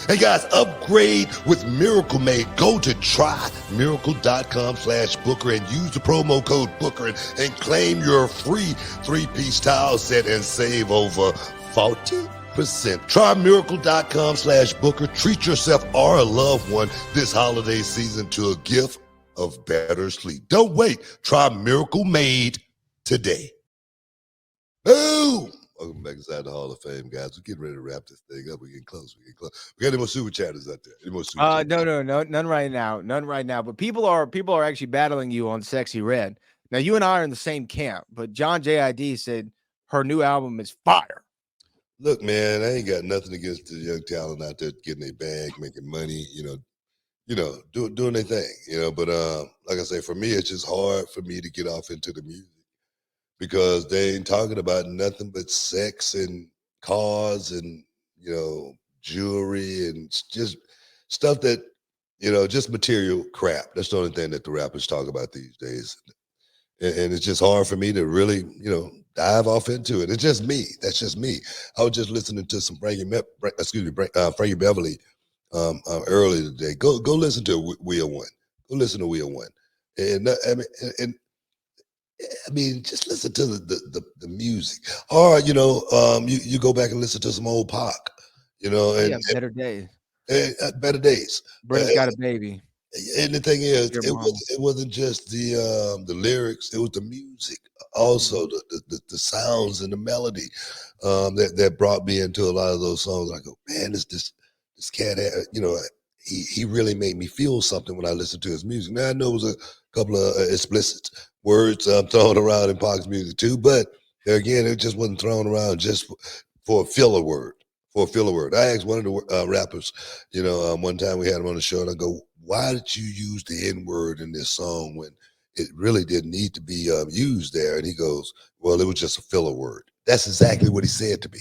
Hey guys, upgrade with Miracle Made. Go to trymiracle.com/Booker and use the promo code Booker and claim your free 3-piece towel set and save over 40%. Trymiracle.com/Booker. Treat yourself or a loved one this holiday season to a gift of better sleep. Don't wait. Try Miracle Made today. Boom! Welcome back inside the Hall of Fame, guys. We're getting ready to wrap this thing up. We're getting close. We got any more super chatters out there? Any more super chatters? No, none right now. None right now. But people are actually battling you on Sexy Red. Now, you and I are in the same camp, but John JID said her new album is fire. Look, man, I ain't got nothing against the young talent out there getting their bag, making money, doing their thing, But like I say, for me, it's just hard for me to get off into the music because they ain't talking about nothing but sex and cars and, jewelry and just stuff that, just material crap. That's the only thing that the rappers talk about these days. And it's just hard for me to really, dive off into it. It's just me. That's just me. I was just listening to some Frankie Beverly earlier today. Go listen to Wheel One. Go listen to Wheel One. And I mean, just listen to the music. Or you go back and listen to some old Pac. Better Days. Better Days. Brita's Got a Baby. And the thing is, it wasn't just the lyrics; it was the music, also the sounds and the melody that brought me into a lot of those songs. I go, man, this cat, he really made me feel something when I listened to his music. Now I know it was a couple of explicit words thrown around in Pac's music too, but there again, it just wasn't thrown around just for a filler word. I asked one of the rappers, one time we had him on the show, and I go, why did you use the N-word in this song when it really didn't need to be used there? And he goes, well, it was just a filler word. That's exactly what he said to me.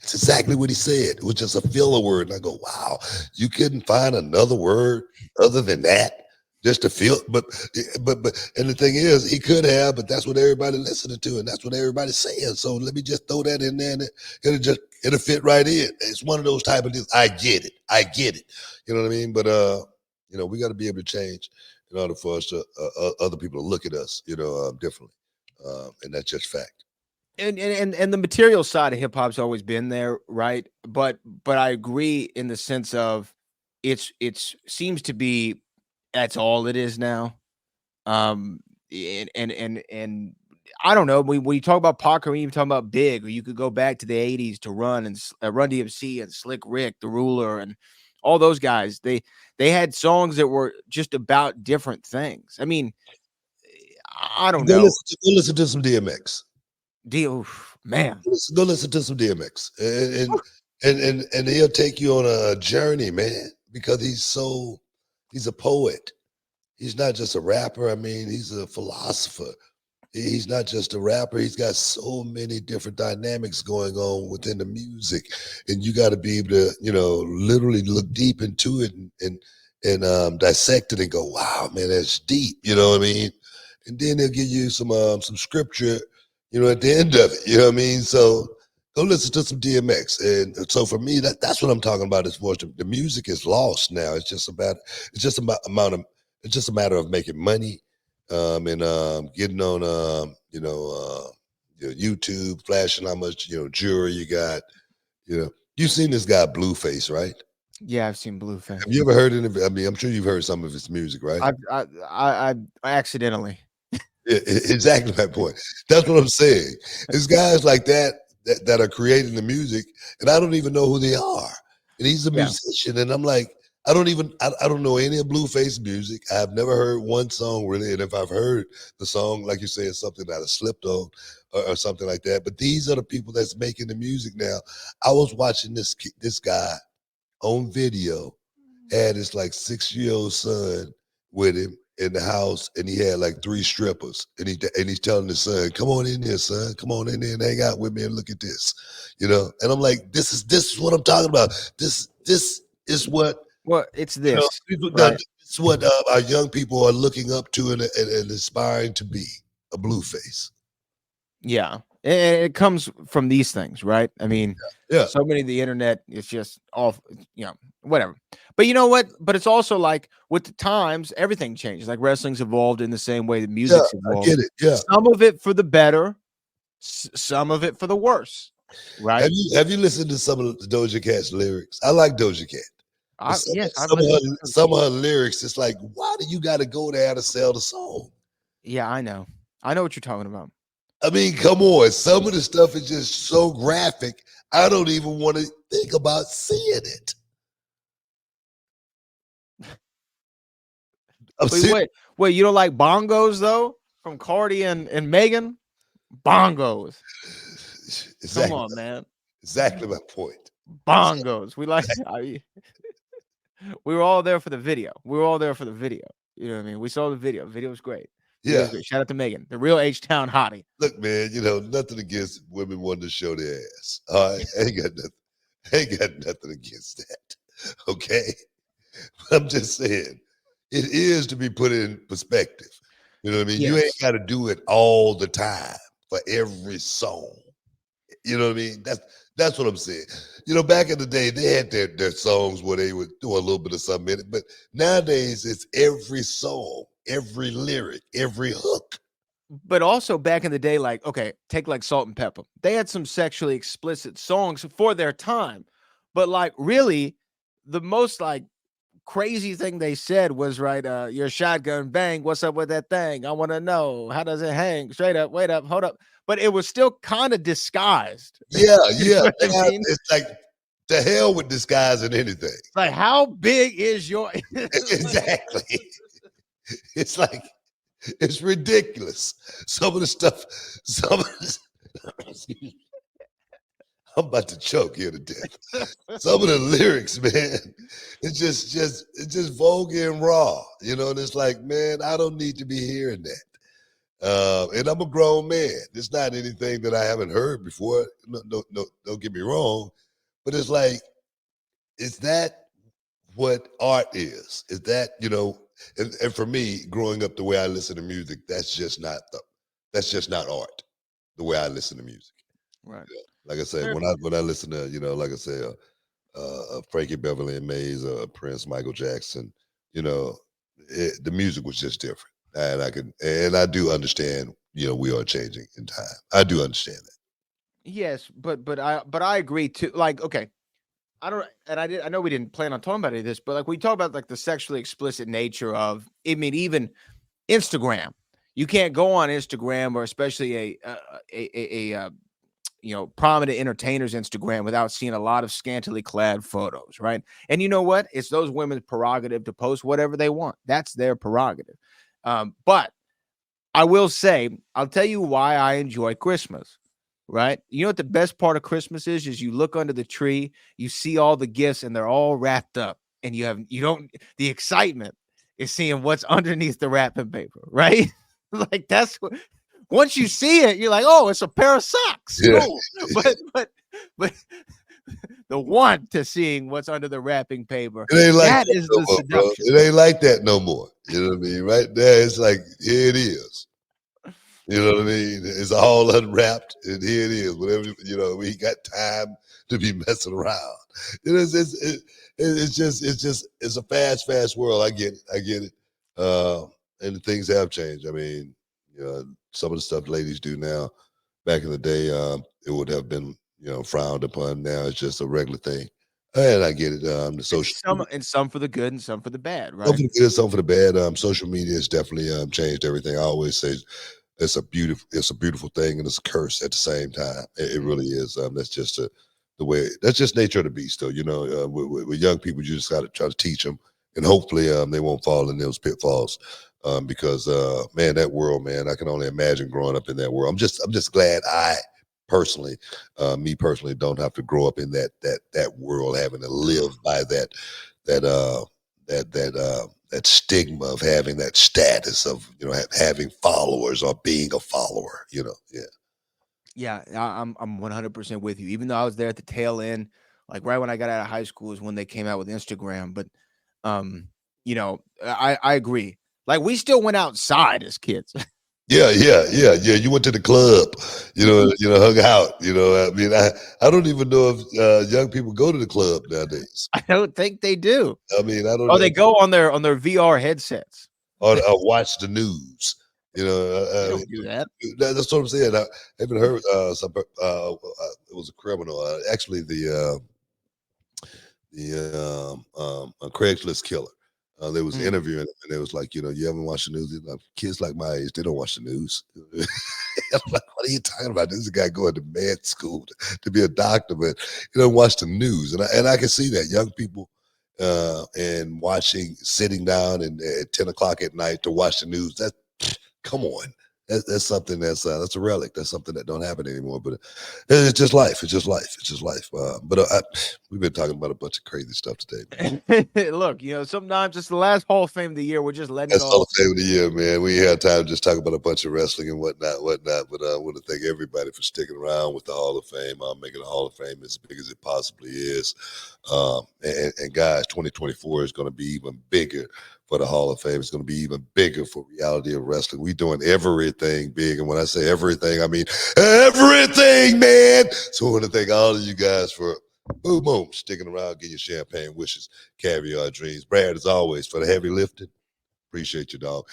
It's exactly what he said. It was just a filler word. And I go, wow, you couldn't find another word other than that? Just to feel, but and the thing is, he could have, but that's what everybody listening to, and that's what everybody's saying. So let me just throw that in there, and it'll fit right in. It's one of those type of things. I get it. You know what I mean? But we got to be able to change in order for us to other people to look at us, differently, and that's just fact. And the material side of hip hop's always been there, right? But I agree in the sense of it seems to be. That's all it is now. And I don't know. When you talk about Pac, or even talking about Big, or you could go back to the 80s to Run and Run DMC and Slick Rick, The Ruler, and all those guys. They had songs that were just about different things. I mean, I don't know. Go listen to some DMX. Man. Go listen to some DMX. And he'll take you on a journey, man, because he's a poet. He's not just a rapper. I mean, he's a philosopher. He's not just a rapper. He's got so many different dynamics going on within the music. And you got to be able to, literally look deep into it and dissect it and go, wow, man, that's deep. You know what I mean? And then they'll give you some scripture, at the end of it. You know what I mean? So go listen to some DMX. And so for me, that's what I'm talking about. Is the music is lost now. It's just a matter of making money, and getting on YouTube, flashing how much jewelry you got. You've seen this guy Blueface, right? Yeah, I've seen Blueface. Have you ever heard any? I mean, I'm sure you've heard some of his music, right? I accidentally. Exactly my point. That's what I'm saying. There's guys like that are creating the music, and I don't even know who they are. And he's a musician, and I'm like, I don't know any of Blueface music. I've never heard one song really, and if I've heard the song, like you say, it's something that I slipped on or something like that. But these are the people that's making the music now. I was watching this guy on video, had his like 6-year-old son with him in the house, and he had like 3 strippers, and he's telling his son, "Come on in there, son. Come on in there and hang out with me and look at this," And I'm like, "This is what I'm talking about. This is what." Well, it's this. Right? It's what our young people are looking up to and aspiring to be, a Blueface. Yeah, It comes from these things, right? I mean, Yeah. so many of the internet is just off, whatever. But you know what? But it's also like with the times, everything changes. Like wrestling's evolved in the same way that Yeah, music's I evolved. get it. Yeah. Some of it for the better, some of it for the worse, right? Have you listened to some of the Doja Cat's lyrics? I like Doja Cat. But Yes, I've listened. some of her lyrics, it's like, why do you got to go there to sell the song? Yeah, I know what you're talking about. I mean, come on. Some of the stuff is just so graphic. I don't even want to think about seeing it. Wait, you don't like bongos though? From Cardi and Megan? Bongos. Exactly, Come on, man. exactly my point. Bongos. We like we were all there for the video. You know what I mean? We saw the video. The video was great. Yeah. Great. Shout out to Megan, the real H-Town hottie. Look, man, nothing against women wanting to show their ass. All right. I ain't got nothing against that. Okay. I'm just saying it is to be put in perspective. You know what I mean? Yes. You ain't got to do it all the time for every song. You know what I mean? That's what I'm saying. Back in the day, they had their songs where they would do a little bit of something in it, but nowadays it's every song, every lyric, every hook. But also back in the day, like, okay, take like Salt and Pepper. They had some sexually explicit songs for their time, but like really, the most like crazy thing they said was right, your shotgun bang, what's up with that thing? I want to know, how does it hang? Straight up, wait up, hold up. But it was still kind of disguised. Yeah. I mean? It's like the hell with disguising anything. Like, how big is your Exactly. It's like it's ridiculous. Some of the stuff, excuse me. I'm about to choke here to death. Some of the lyrics, man, it's just vulgar and raw, and it's like, man, I don't need to be hearing that. And I'm a grown man. It's not anything that I haven't heard before. No, don't get me wrong. But it's like, is that what art is? Is that, and for me, growing up the way I listen to music, that's just not art, the way I listen to music. right. Like I said, when I listen to, like I say, Frankie Beverly and Mays, Prince, Michael Jackson, the music was just different. And I do understand, we are changing in time. I do understand that. Yes, but I agree too. Like, okay, I know we didn't plan on talking about any of this, but like we talk about like the sexually explicit nature of, I mean, even Instagram. You can't go on Instagram or especially a prominent entertainers Instagram without seeing a lot of scantily clad photos, right? And you know what? It's those women's prerogative to post whatever they want. That's their prerogative. But I will say, I'll tell you why I enjoy Christmas, right? You know what the best part of Christmas is you look under the tree, you see all the gifts and they're all wrapped up, and the excitement is seeing what's underneath the wrapping paper, right? Like that's what. Once you see it, you're like, oh, it's a pair of socks. Yeah. Cool. But the want to seeing what's under the wrapping paper, It ain't like that that is no the more, bro. seduction. It ain't like that no more. You know what I mean? Right there, it's like, here it is. You know what I mean? It's all unwrapped, and here it is. Whatever, we got time to be messing around. It's a fast world. I get it. And things have changed. I mean, some of the stuff ladies do now, back in the day, it would have been, frowned upon. Now it's just a regular thing. And I get it. The social Some for the good and some for the bad, some right? for the good, some for the bad. Social media has definitely changed everything. I always say it's a beautiful thing and it's a curse at the same time. It really is. That's just the way. That's just nature of the beast, though. With young people, you just got to try to teach them, and hopefully, they won't fall in those pitfalls. Because man, that world, man, I can only imagine growing up in that world. I'm just glad me personally, don't have to grow up in that world, having to live by that stigma of having that status of having followers or being a follower. Yeah, I'm 100% with you. Even though I was there at the tail end, like right when I got out of high school is when they came out with Instagram. But I agree. Like we still went outside as kids. Yeah. You went to the club, hung out. I mean, I don't even know if young people go to the club nowadays. I don't think they do. I mean, I don't Oh, know. they go on their VR headsets. Or watch the news. They don't do that. That's what I'm saying. I haven't heard it was a criminal. Actually, the Craigslist killer. They was interviewing him, and they was like, you haven't watched the news. Like, kids like my age, they don't watch the news. I'm like, what are you talking about? This is a guy going to med school to be a doctor, but he don't watch the news. And I can see that young people and sitting down and at 10 o'clock at night to watch the news. That come on. That's something that's a relic. That's something that don't happen anymore. But it's just life. It's just life. It's just life. We've been talking about a bunch of crazy stuff today, man. Look, sometimes it's the last Hall of Fame of the year. We're just letting That's it Hall all. of Fame of the year, man. We had time to just talk about a bunch of wrestling and whatnot. But I want to thank everybody for sticking around with the Hall of Fame, making the Hall of Fame as big as it possibly is. And guys, 2024 is going to be even bigger for the Hall of Fame. It's going to be even bigger for reality of wrestling. We're doing everything big. And when I say everything, I mean everything, man. So I want to thank all of you guys for boom, sticking around, getting your champagne wishes, caviar dreams. Brad, as always, for the heavy lifting. Appreciate you, dog.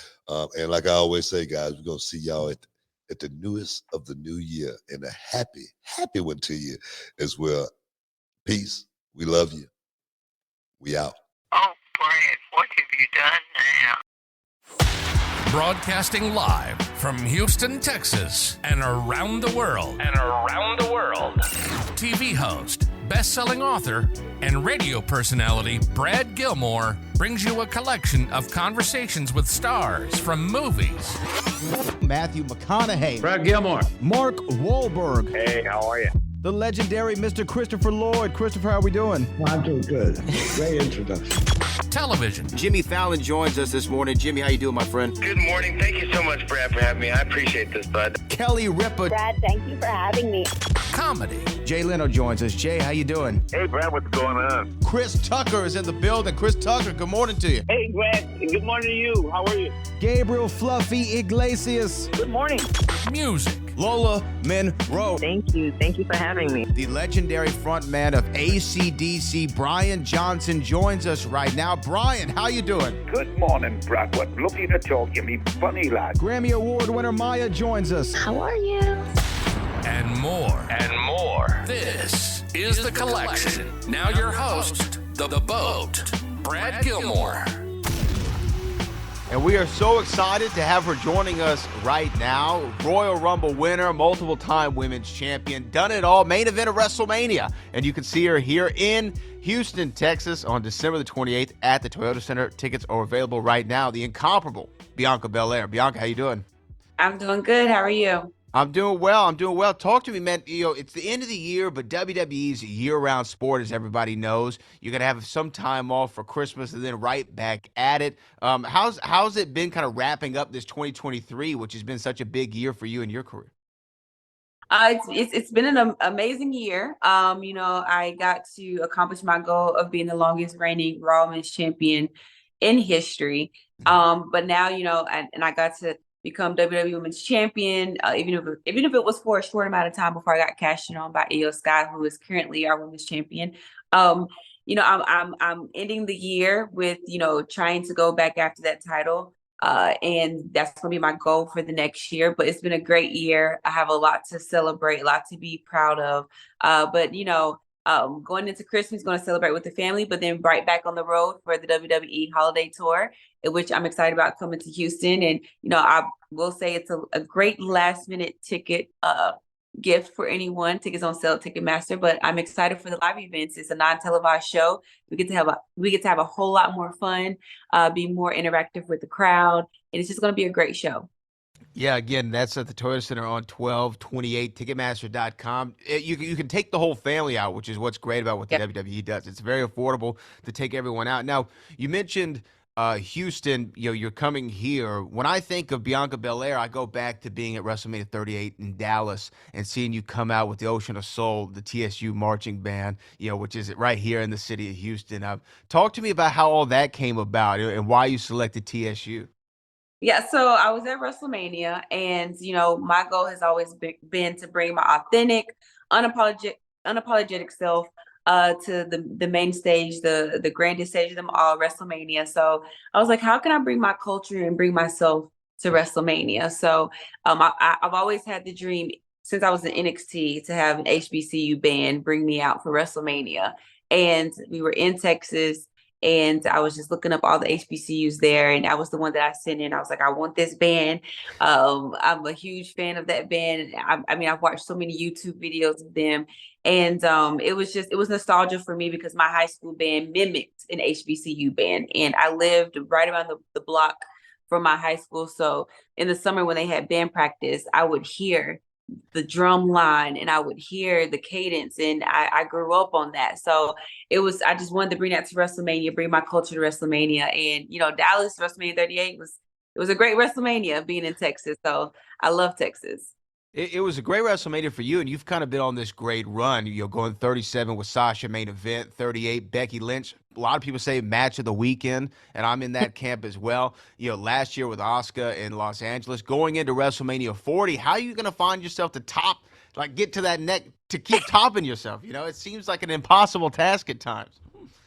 And like I always say, guys, we're going to see y'all at the newest of the new year, and a happy one to you as well. Peace. We love you. We out. Oh, Brad, what have you done now? Broadcasting live from Houston, Texas, and around the world. TV host, best-selling author, and radio personality Brad Gilmore brings you a collection of conversations with stars from movies. Matthew McConaughey, Brad Gilmore. Mark Wahlberg, Hey, how are you? the legendary Mr. Christopher Lloyd. Christopher, how are we doing? I'm doing good. Great introduction. Television, Jimmy Fallon joins us this morning. Jimmy, how you doing, my friend? Good morning. Thank you so much, Brad, for having me. I appreciate this, bud. Kelly Ripa, Brad, thank you for having me. comedy, Jay Leno joins us. Jay, how you doing? Hey, Brad, what's going on? Chris Tucker is in the building. Chris Tucker, good morning to you. Hey, Brad. Good morning to you. How are you? Gabriel Fluffy Iglesias, Good morning. music, Lola Monroe, Thank you. Thank you for having me. the legendary frontman of AC/DC, Brian Johnson, joins us right now. Brian, how you doing? Good morning, Bradwood. Lovely to talk to me, funny lad. Grammy Award winner Maya joins us. How are you? and more. This is The Collection. Now your host, The Boat, Brad Gilmore. And we are so excited to have her joining us right now. Royal Rumble winner, multiple-time women's champion, done it all, main event of WrestleMania. And you can see her here in Houston, Texas on December the 28th at the Toyota Center. Tickets are available right now. The incomparable Bianca Belair. Bianca, how you doing? I'm doing good. How are you? I'm doing well. Talk to me, man. It's the end of the year, but WWE's a year-round sport, as everybody knows. You're gonna have some time off for Christmas and then right back at it. How's it been kind of wrapping up this 2023, which has been such a big year for you in your career? It's been an amazing year. I got to accomplish my goal of being the longest reigning Raw Women's Champion in history. But now, and I got to become WWE Women's Champion, even if it was for a short amount of time before I got cashed in on by Io Sky, who is currently our Women's Champion. I'm ending the year with trying to go back after that title, and that's going to be my goal for the next year. But it's been a great year. I have a lot to celebrate, a lot to be proud of. Going into Christmas, going to celebrate with the family, but then right back on the road for the WWE Holiday Tour, in which I'm excited about coming to Houston. And, I will say it's a great last minute ticket gift for anyone. Tickets on sale at Ticketmaster, but I'm excited for the live events. It's a non-televised show. We get to have a whole lot more fun, be more interactive with the crowd, and it's just going to be a great show. Yeah, again, that's at the Toyota Center on 1228, Ticketmaster.com. You can take the whole family out, which is what's great about what the WWE does. It's very affordable to take everyone out. Now, you mentioned Houston, you're coming here. When I think of Bianca Belair, I go back to being at WrestleMania 38 in Dallas and seeing you come out with the Ocean of Soul, the TSU marching band, which is right here in the city of Houston. Talk to me about how all that came about and why you selected TSU. Yeah, so I was at WrestleMania, and my goal has always been to bring my authentic, unapologetic self to the main stage, the grandest stage of them all, WrestleMania. So I was like, how can I bring my culture and bring myself to WrestleMania? So I've always had the dream since I was in NXT to have an HBCU band bring me out for WrestleMania, and we were in Texas. And I was just looking up all the HBCUs there, and I was the one that I sent in. I was like, I want this band. I'm a huge fan of that band. I mean, I've watched so many YouTube videos of them, and it was nostalgia for me because my high school band mimicked an HBCU band, and I lived right around the block from my high school. So in the summer when they had band practice, I would hear the drum line and I would hear the cadence, and I grew up on that. So I just wanted to bring that to WrestleMania, bring my culture to WrestleMania. And Dallas WrestleMania 38 was a great WrestleMania being in Texas. So I love Texas. It was a great WrestleMania for you, and you've kind of been on this great run. You're going 37 with Sasha main event, 38 Becky Lynch. A lot of people say match of the weekend, and I'm in that camp as well. Last year with Asuka in Los Angeles, going into WrestleMania 40, how are you going to find yourself to get to that neck to keep topping yourself? It seems like an impossible task at times.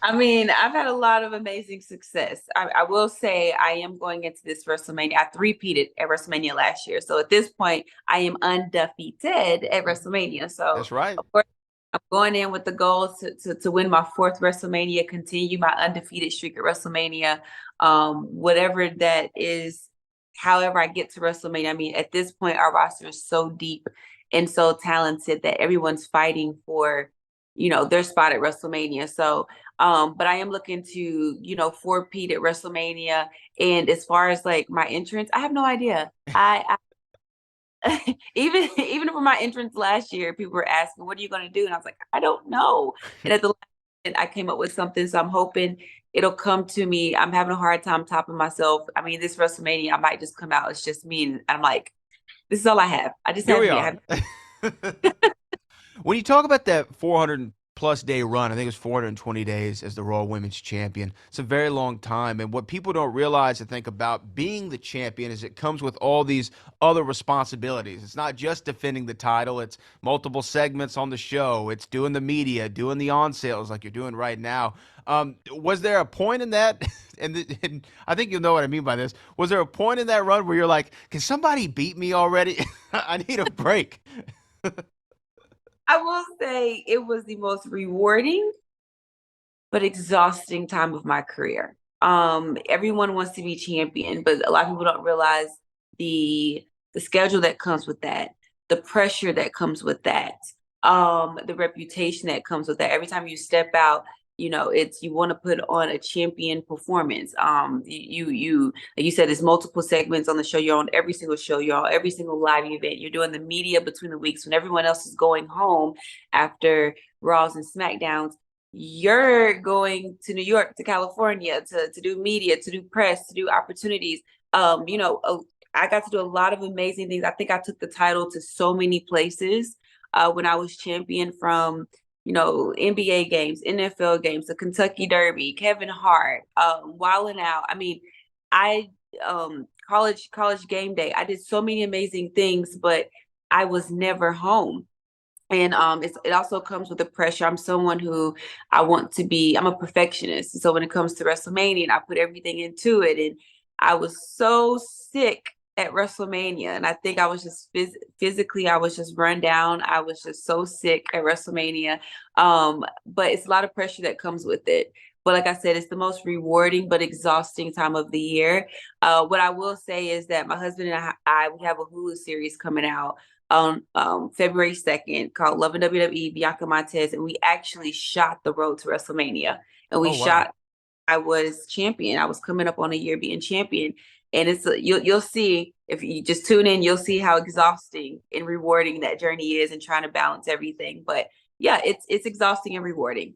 I mean, I've had a lot of amazing success. I will say I am going into this WrestleMania. I three-peated at WrestleMania last year. So at this point, I am undefeated at WrestleMania. So that's right. Of course, I'm going in with the goal to win my fourth WrestleMania, continue my undefeated streak at WrestleMania. Whatever that is, however I get to WrestleMania. I mean, at this point, our roster is so deep and so talented that everyone's fighting for their spot at WrestleMania. So, but I am looking to, four-peat at WrestleMania. And as far as like my entrance, I have no idea. I even for my entrance last year, people were asking, what are you going to do? And I was like, I don't know. And at the last, I came up with something. So I'm hoping it'll come to me. I'm having a hard time topping myself. I mean, this WrestleMania, I might just come out. It's just me. And I'm like, this is all I have. I just Here have we are. When you talk about that 400+ day run, I think it's 420 days as the Raw Women's Champion. It's a very long time. And what people don't realize and think about being the champion is it comes with all these other responsibilities. It's not just defending the title. It's multiple segments on the show. It's doing the media, doing the on sales like you're doing right now. Was there a point in that, and I think you'll know what I mean by this, was there a point in that run where you're like, can somebody beat me already? I need a break. I will say it was the most rewarding but exhausting time of my career. Everyone wants to be champion, but a lot of people don't realize the schedule that comes with that, the pressure that comes with that, the reputation that comes with that. Every time you step out, you want to put on a champion performance. You like you said, there's multiple segments on the show. You're on every single show. You're on every single live event. You're doing the media between the weeks when everyone else is going home after Raws and SmackDowns. You're going to New York, to California, to do media, to do press, to do opportunities. I got to do a lot of amazing things. I think I took the title to so many places when I was champion, from NBA games, NFL games, the Kentucky Derby, Kevin Hart, Wildin' Out. I mean, college game day. I did so many amazing things, but I was never home. And it also comes with the pressure. I'm someone who I'm a perfectionist. So when it comes to WrestleMania, and I put everything into it, and I was so sick at WrestleMania. And I think I was just physically, I was just run down. I was just so sick at WrestleMania. But it's a lot of pressure that comes with it. But like I said, it's the most rewarding but exhausting time of the year. What I will say is that my husband and we have a Hulu series coming out on February 2nd called Love and WWE, Bianca Montez, and we actually shot the road to WrestleMania. And we shot, I was champion. I was coming up on a year being champion. And you'll see, if you just tune in, you'll see how exhausting and rewarding that journey is, and trying to balance everything. But yeah, it's exhausting and rewarding.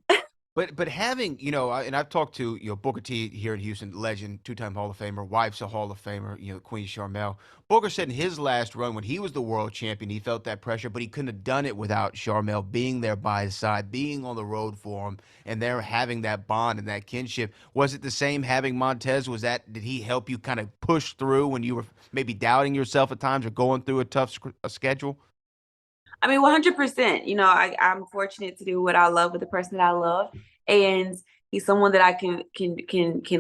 But having, and I've talked to, Booker T here in Houston, legend, two-time Hall of Famer, wife's a Hall of Famer, Queen Sharmell. Booker said in his last run when he was the world champion, he felt that pressure, but he couldn't have done it without Sharmell being there by his side, being on the road for him, and they're having that bond and that kinship. Was it the same having Montez? Did he help you kind of push through when you were maybe doubting yourself at times or going through a tough schedule? I mean, 100%. I'm fortunate to do what I love with the person that I love, and he's someone that I can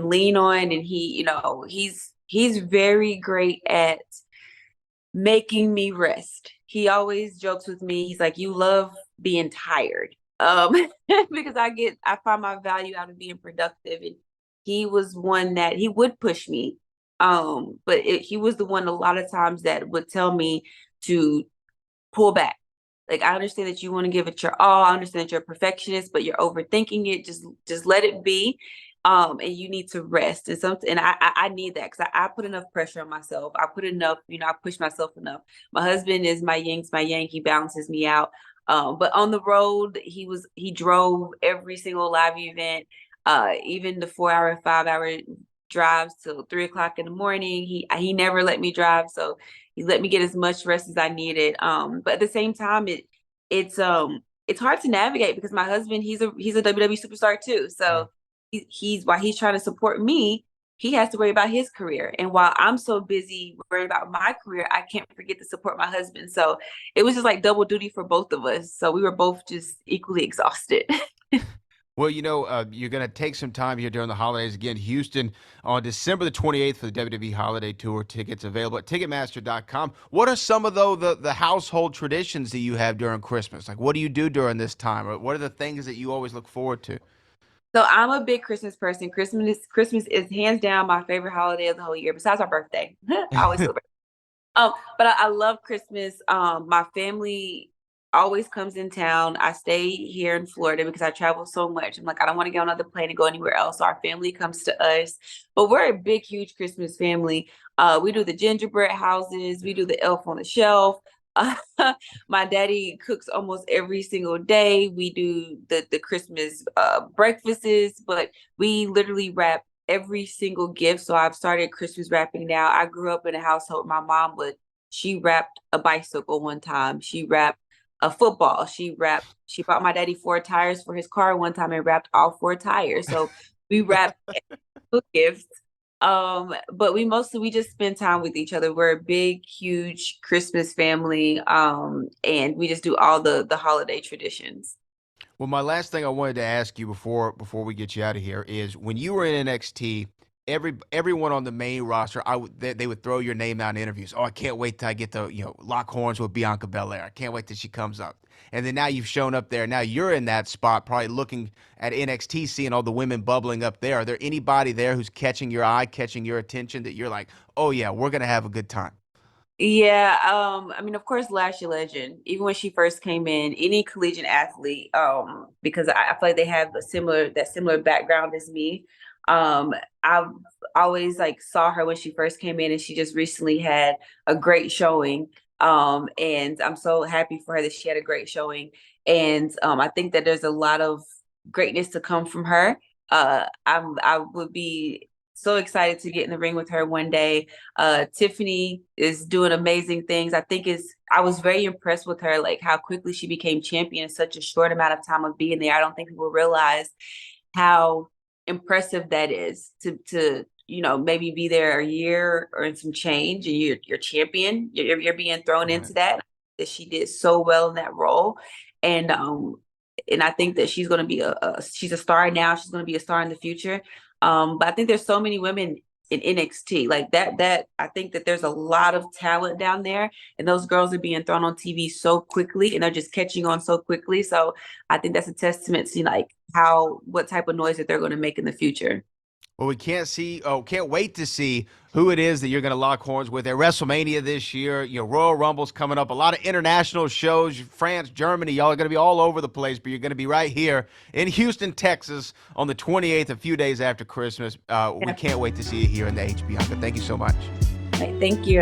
lean on, and he's very great at making me rest. He always jokes with me. He's like, "You love being tired," because I find my value out of being productive, and he was one that he would push me, but he was the one a lot of times that would tell me to pull back. Like, I understand that you want to give it your all. I understand that you're a perfectionist, but you're overthinking it. Just let it be. And you need to rest. And I need that because I put enough pressure on myself. I put enough, I push myself enough. My husband is my yin, my yang. He balances me out. But on the road, he drove every single live event, even the 4-hour, 5-hour drives till 3 o'clock in the morning. He never let me drive. So he let me get as much rest as I needed. But at the same time, it's hard to navigate because my husband, he's a WWE superstar too. So while he's trying to support me, he has to worry about his career. And while I'm so busy worrying about my career, I can't forget to support my husband. So it was just like double duty for both of us. So we were both just equally exhausted. Well, you're going to take some time here during the holidays. Again, Houston on December the 28th for the WWE Holiday Tour. Tickets available at Ticketmaster.com. What are some of the household traditions that you have during Christmas? Like, what do you do during this time? Or what are the things that you always look forward to? So I'm a big Christmas person. Christmas is hands down my favorite holiday of the whole year, besides our birthday. I always celebrate. But I love Christmas. My family always comes in town. I stay here in Florida because I travel so much. I'm like, I don't want to get on another plane and go anywhere else. So our family comes to us. But we're a big, huge Christmas family. We do the gingerbread houses. We do the elf on the shelf. My daddy cooks almost every single day. We do the Christmas breakfasts, but we literally wrap every single gift. So I've started Christmas wrapping now. I grew up in a household. My mom she wrapped a bicycle one time. She wrapped a football. She bought my daddy 4 tires for his car one time and wrapped all 4 tires. So we wrapped gifts. But we just spend time with each other. We're a big, huge Christmas family. And we just do all the holiday traditions. Well, my last thing I wanted to ask you before we get you out of here is when you were in NXT, everyone on the main roster, they would throw your name out in interviews. Oh, I can't wait till I get to lock horns with Bianca Belair. I can't wait till she comes up. And then now you've shown up there. Now you're in that spot, probably looking at NXT, seeing all the women bubbling up there. Are there anybody there who's catching your eye, catching your attention that you're like, oh yeah, we're gonna have a good time? Yeah, I mean, of course, Lashley Legend. Even when she first came in, any collegiate athlete, because I feel like they have that similar background as me. I've always saw her when she first came in, and she just recently had a great showing. And I'm so happy for her that she had a great showing. And I think that there's a lot of greatness to come from her. I would be so excited to get in the ring with her one day. Tiffany is doing amazing things. I was very impressed with her, like how quickly she became champion in such a short amount of time of being there. I don't think people realize how impressive that is to maybe be there a year or in some change and you're champion. You're being thrown into that she did so well in that role. And I think that she's going to be she's a star now. She's going to be a star in the future. But I think there's so many women in NXT like that I think that there's a lot of talent down there, and those girls are being thrown on TV so quickly and they're just catching on so quickly. So I think that's a testament to what type of noise that they're going to make in the future. Well, we can't wait to see who it is that you're going to lock horns with at WrestleMania this year. Royal Rumble's coming up. A lot of international shows, France, Germany. Y'all are going to be all over the place, but you're going to be right here in Houston, Texas on the 28th, a few days after Christmas. We can't wait to see you here in the H. Bianca. Thank you so much. Right, thank you.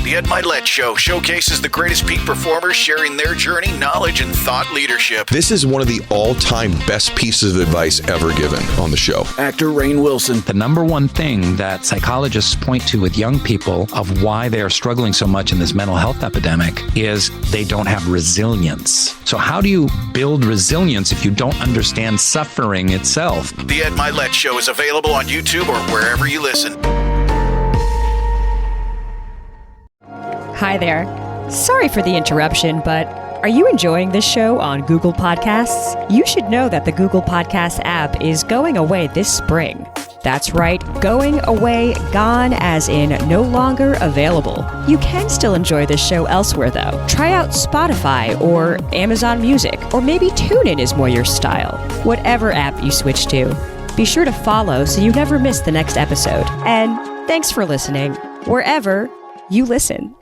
The Ed Milet Show showcases the greatest peak performers sharing their journey, knowledge, and thought leadership. This is one of the all-time best pieces of advice ever given on the show. Actor Rainn Wilson. The number one thing that psychologists point to with young people of why they are struggling so much in this mental health epidemic is they don't have resilience. So how do you build resilience if you don't understand suffering itself? The Ed Milet Show is available on YouTube or wherever you listen. Hi there. Sorry for the interruption, but are you enjoying this show on Google Podcasts? You should know that the Google Podcasts app is going away this spring. That's right, going away, gone as in no longer available. You can still enjoy this show elsewhere though. Try out Spotify or Amazon Music, or maybe TuneIn is more your style. Whatever app you switch to, be sure to follow so you never miss the next episode. And thanks for listening, wherever you listen.